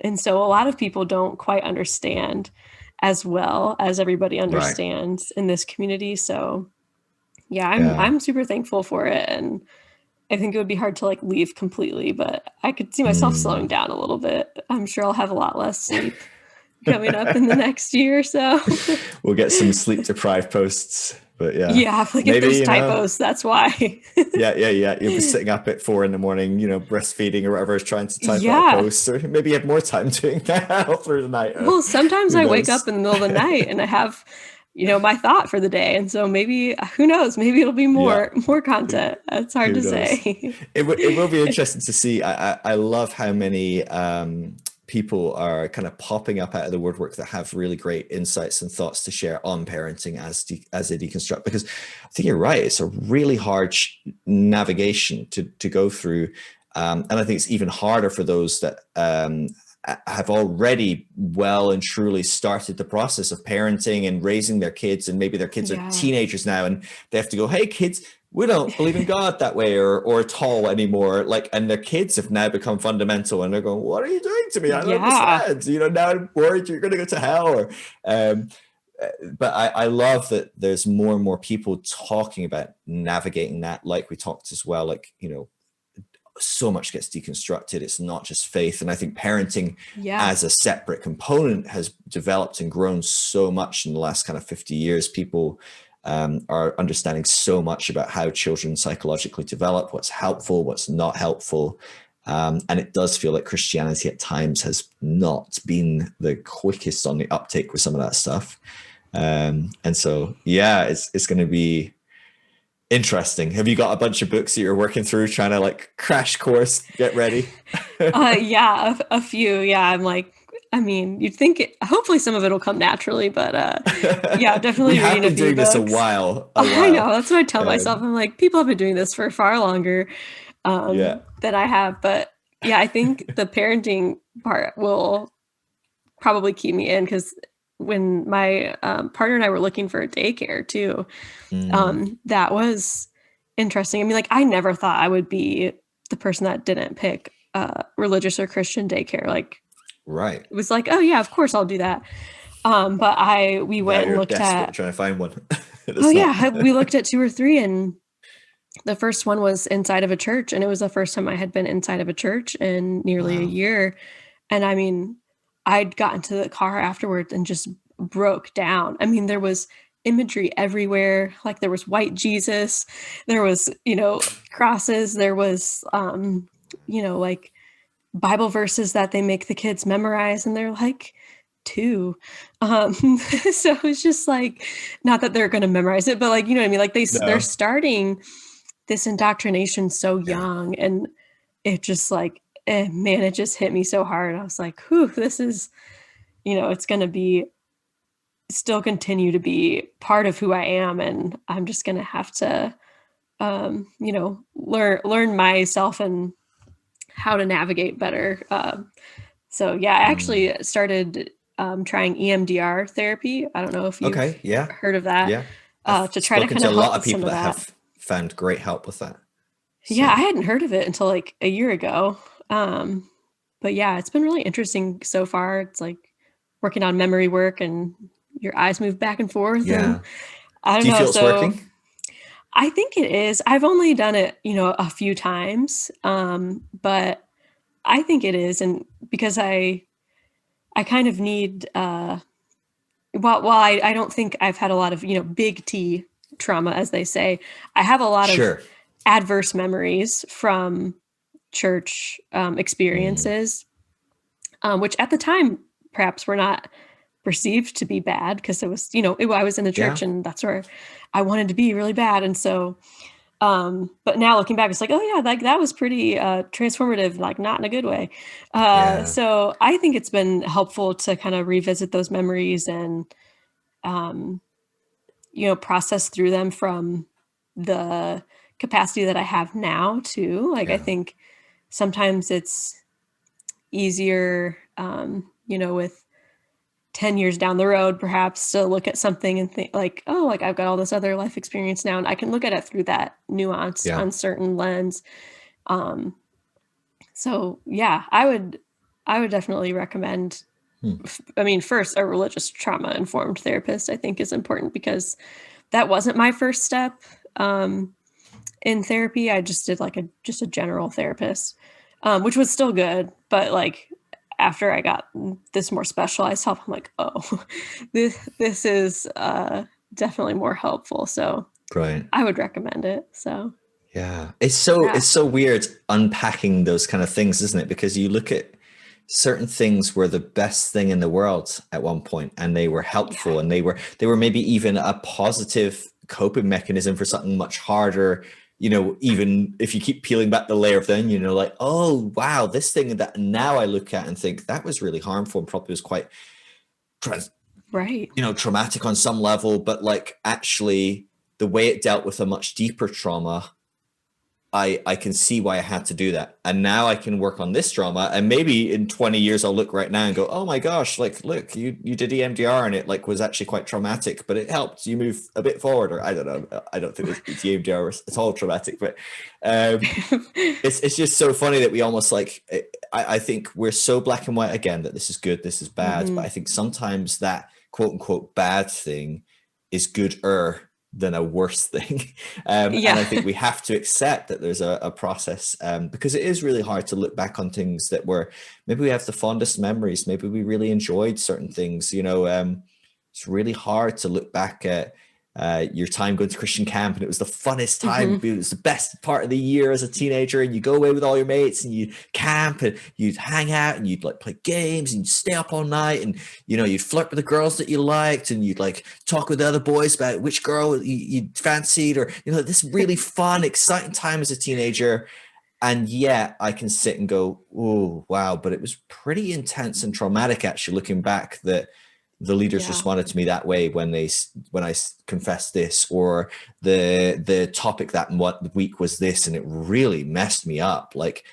And so a lot of people don't quite understand as well as everybody understands in this community. So I'm super thankful for it. And I think it would be hard to like leave completely, but I could see myself slowing down a little bit. I'm sure I'll have a lot less sleep coming up in the next year or so.
We'll get some sleep deprived posts, but
like if there's typos, that's why.
You'll be sitting up at 4 a.m, breastfeeding or whatever, trying to type out a post, or maybe you have more time doing that through the night.
Well, sometimes I wake up in the middle of the night and I have my thought for the day, and so maybe, who knows, maybe it'll be more content. It's hard to say.
It will be interesting to see. I love how many people are kind of popping up out of the woodwork that have really great insights and thoughts to share on parenting as they deconstruct, because I think you're right, it's a really hard navigation to go through, and I think it's even harder for those that have already well and truly started the process of parenting and raising their kids, and maybe their kids are teenagers now, and they have to go, hey kids, we don't believe in God that way or at all anymore. Like, and their kids have now become fundamental, and they're going, what are you doing to me? I don't understand. Now I'm worried you're going to go to hell. Or but I love that there's more and more people talking about navigating that, like we talked as well, like, you know, so much gets deconstructed. It's not just faith. And I think parenting
Yeah.
as a separate component has developed and grown so much in the last kind of 50 years. People are understanding so much about how children psychologically develop, what's helpful, what's not helpful. And it does feel like Christianity at times has not been the quickest on the uptake with some of that stuff. And so, yeah, it's going to be interesting. Have you got a bunch of books that you're working through, trying to like crash course, get ready?
Yeah, a few. Yeah, I'm like, I mean, you'd think hopefully some of it'll come naturally, but yeah,
We
definitely
have
reading a
been
few
doing this a
books.
while,
I know, that's what I tell myself. I'm like, people have been doing this for far longer
yeah.
than I have. But yeah, I think the parenting part will probably keep me in, because when my partner and I were looking for a daycare too, that was interesting. I mean, like, I never thought I would be the person that didn't pick religious or Christian daycare. Like,
Right.
it was like, oh yeah, of course I'll do that. But we
Now
went and
you're
looked
desperate
at,
trying to find one.
oh
That's not.
yeah, we looked at two or three, and the first one was inside of a church, and it was the first time I had been inside of a church in nearly a
Wow.
year. And I mean, I'd gotten to the car afterwards and just broke down. I mean, there was imagery everywhere. Like, there was white Jesus, there was, crosses, there was, like Bible verses that they make the kids memorize, and they're like two. So it's just like, not that they're going to memorize it, but like, you know what I mean? Like, they're
No.
starting this indoctrination so
Yeah.
young, and it just like, man, it just hit me so hard. I was like, whew, this is, it's going to be still continue to be part of who I am. And I'm just going to have to, learn myself and how to navigate better. So yeah, I actually started trying EMDR therapy. I don't know if you've
Okay. Yeah.
heard of that,
Yeah. I've
to try to
spoken
kind
to
of
a
help
lot of
with some
people
of
that
that.
have found great help with that.
Yeah, I
So,
hadn't heard of it until like a year ago. But yeah, it's been really interesting so far. It's like working on memory work, and your eyes move back and forth, and
yeah.
I don't
Do you
know.
feel it's
So
working?
I think it is. I've only done it, a few times. But I think it is. And because I kind of need, while I don't think I've had a lot of, big T trauma, as they say, I have a lot of
Sure.
adverse memories from church
Mm,
experiences, which at the time perhaps were not perceived to be bad, because it was, I was in the
yeah.
church and that's where I wanted to be really bad. And so, but now looking back, it's like, oh yeah, like that was pretty transformative, like not in a good way.
Yeah.
So I think it's been helpful to kind of revisit those memories and, um, process through them from the capacity that I have now too. Like, I
Yeah.
think sometimes it's easier, with 10 years down the road, perhaps, to look at something and think like, oh, like I've got all this other life experience now, and I can look at it through that nuanced,
Yeah.
uncertain lens. Um, so yeah, I would definitely recommend,
Hmm.
I mean, first, a religious trauma informed therapist, I think, is important, because that wasn't my first step in therapy. I just did like just a general therapist, which was still good, but like after I got this more specialized help, I'm like, oh, this is definitely more helpful. So
Right.
I would recommend it. So
Yeah. It's
yeah,
so weird unpacking those kind of things, isn't it? Because you look at certain things were the best thing in the world at one point, and they were
yeah,
helpful, and they were maybe even a positive coping mechanism for something much harder. Even if you keep peeling back the layer of the onion, like, oh wow, this thing that now I look at and think that was really harmful and probably was quite trans-
right,
traumatic on some level, but like actually the way it dealt with a much deeper trauma, I can see why I had to do that. And now I can work on this trauma. And maybe in 20 years, I'll look right now and go, oh my gosh, like, look, you did EMDR and it like was actually quite traumatic, but it helped you move a bit forward. Or I don't know. I don't think it's EMDR was it's all traumatic, but it's just so funny that we almost like, I think we're so black and white again, that this is good, this is bad.
hmm
But I think sometimes that quote unquote bad thing is gooder than a worse thing. And I think we have to accept that there's a process, because it is really hard to look back on things that were, maybe we have the fondest memories, maybe we really enjoyed certain things, it's really hard to look back at your time going to Christian camp, and it was the funnest time. It was the best part of the year as a teenager, and you go away with all your mates and you camp and you'd hang out and you'd like play games and you'd stay up all night, and you'd flirt with the girls that you liked, and you'd like talk with the other boys about which girl you fancied, or this really fun, exciting time as a teenager. And yet I can sit and go, oh wow, but it was pretty intense and traumatic actually, looking back, that the leaders responded to me that way when I confessed this, or the topic that week was this, and it really messed me up. Like,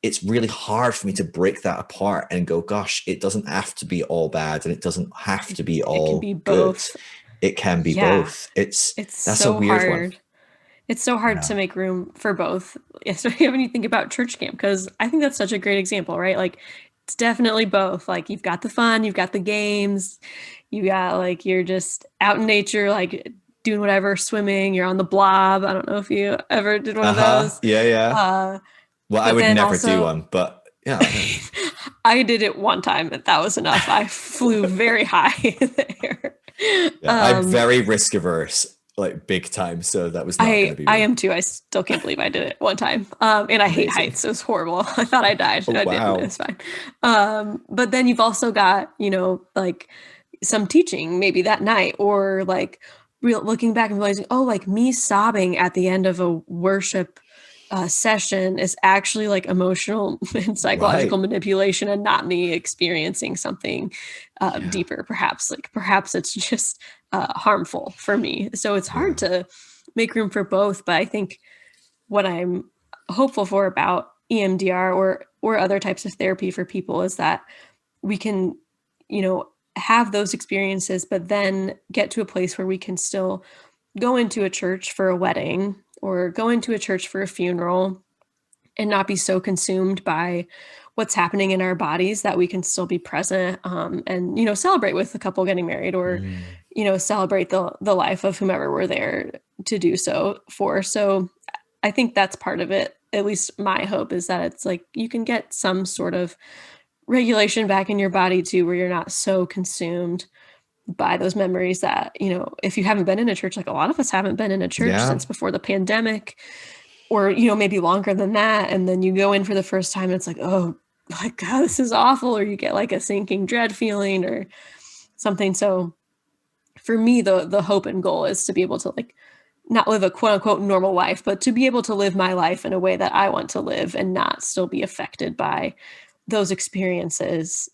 it's really hard for me to break that apart and go, gosh, it doesn't have to be all bad, and it doesn't have to be all good. Both. It can be both. That's so a weird
hard.
one.
It's so hard to make room for both, especially when you think about church camp, because I think that's such a great example, right? Like, it's definitely both. Like, you've got the fun, you've got the games, you got like, you're just out in nature, like doing whatever, swimming, you're on the blob. I don't know if you ever did one of those.
Yeah. Well, I would never do one, but yeah.
I did it one time, and that was enough. I flew very high in the air.
Yeah, I'm very risk averse, like big time. So that was not going to be me.
I am too. I still can't believe I did it one time. And I hate heights. It was horrible. I thought I died.
Oh,
I didn't. It's fine. But then you've also got, like some teaching maybe that night, or like looking back and realizing, oh, like me sobbing at the end of a worship session is actually like emotional and psychological manipulation, and not me experiencing something deeper. Perhaps it's just harmful for me. So it's hard to make room for both. But I think what I'm hopeful for about EMDR or other types of therapy for people is that we can, have those experiences, but then get to a place where we can still go into a church for a wedding, or go into a church for a funeral, and not be so consumed by what's happening in our bodies that we can still be present, and, celebrate with the couple getting married, or, celebrate the life of whomever we're there to do so for. So I think that's part of it. At least my hope is that it's like, you can get some sort of regulation back in your body too, where you're not so consumed by those memories that, if you haven't been in a church, like a lot of us haven't been in a church since before the pandemic, or, maybe longer than that. And then you go in for the first time and it's like, oh my God, this is awful. Or you get like a sinking dread feeling or something. So for me, the hope and goal is to be able to like not live a quote unquote normal life, but to be able to live my life in a way that I want to live, and not still be affected by those experiences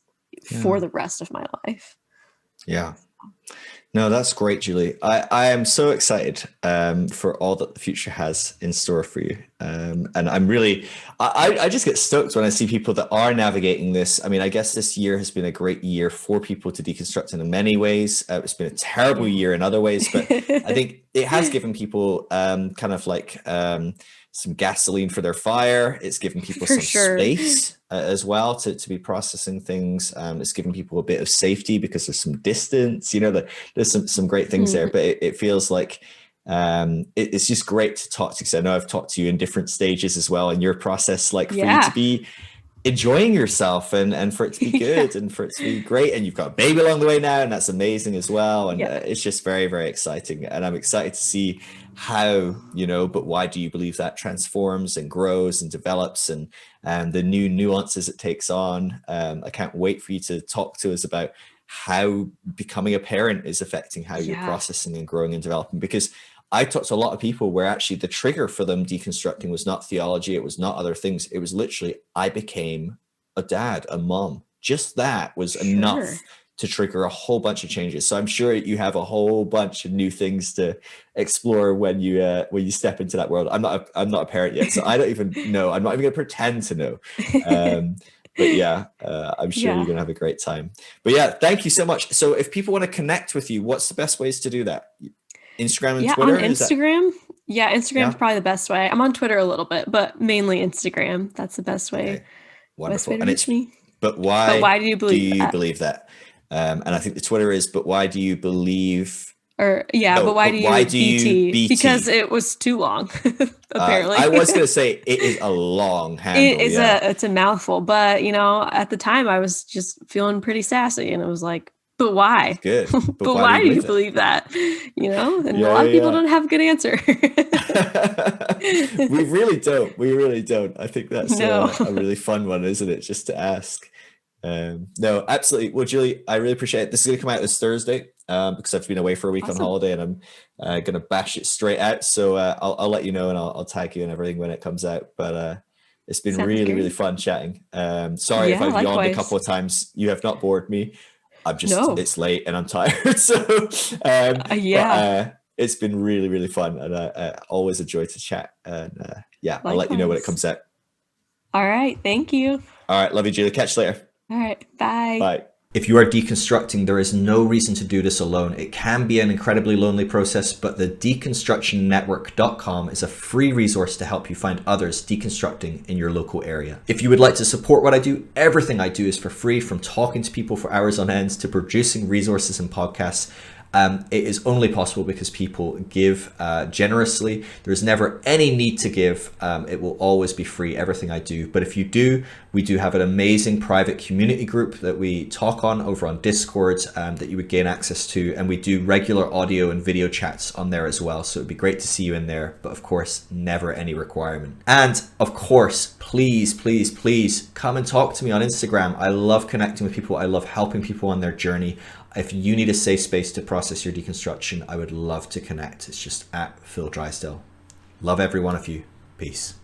for the rest of my life.
Yeah. No, that's great, Julie. I am so excited for all that the future has in store for you. And I'm really, I just get stoked when I see people that are navigating this. I mean, I guess this year has been a great year for people to deconstruct in many ways. It's been a terrible year in other ways, but I think it has given people kind of like some gasoline for their fire. It's given people some space as well to be processing things. It's given people a bit of safety because there's some distance, there's some great things there, but it feels like it's just great to talk to, because I know I've talked to you in different stages as well in your process, like for you to be enjoying yourself and for it to be good and for it to be great. And you've got a baby along the way now, and that's amazing as well. And it's just very, very exciting. And I'm excited to see how, but why do you believe that transforms and grows and develops, and the new nuances it takes on. I can't wait for you to talk to us about how becoming a parent is affecting how you're processing and growing and developing, because I talked to a lot of people where actually the trigger for them deconstructing was not theology. It was not other things. It was literally, I became a dad, a mom. Just that was enough to trigger a whole bunch of changes. So I'm sure you have a whole bunch of new things to explore when you step into that world. I'm not a parent yet, so I don't even know. I'm not even going to pretend to know. But I'm sure you're going to have a great time. But thank you so much. So if people want to connect with you, what's the best ways to do that? Instagram and Twitter?
On Instagram. Instagram is probably the best way. I'm on Twitter a little bit, but mainly Instagram. That's the best way.
Okay. Wonderful.
Best way to reach me.
But why
do you believe
believe that? And I think the Twitter is, but why do you believe?
Or yeah,
No,
but why do you BT?
BT?
Because it was too long, apparently.
I was going to say it is a long handle.
It's a mouthful, but you know, at the time I was just feeling pretty sassy, and it was like, but why?
Good. But
But
why do
why
you
do you
believe it?
believe that? You know, and a lot of people don't have a good answer.
We really don't. We really don't. I think that's
No.
a really fun one, isn't it? Just to ask. No, absolutely. Well, Julie, I really appreciate it. This is going to come out this Thursday because I've been away for a week on holiday, and I'm going to bash it straight out. So I'll let you know, and I'll tag you and everything when it comes out. But it's been
Sounds
really,
great.
really fun chatting. Sorry if I've yawned a couple of times. You have not bored me. I'm just, it's late and I'm tired. So, but it's been really, really fun, and I always enjoy to chat. And I'll let you know when it comes out.
All right. Thank you.
All right. Love you, Julie. Catch you later.
All right. Bye.
Bye. If you are deconstructing, there is no reason to do this alone. It can be an incredibly lonely process, but the deconstructionnetwork.com is a free resource to help you find others deconstructing in your local area. If you would like to support what I do, everything I do is for free, from talking to people for hours on end to producing resources and podcasts. It is only possible because people give generously. There's never any need to give. It will always be free, everything I do. But if you do, we do have an amazing private community group that we talk on over on Discord that you would gain access to. And we do regular audio and video chats on there as well. So it'd be great to see you in there. But of course, never any requirement. And of course, please, please, please come and talk to me on Instagram. I love connecting with people. I love helping people on their journey. If you need a safe space to process your deconstruction, I would love to connect. It's just at Phil Drysdale. Love every one of you. Peace.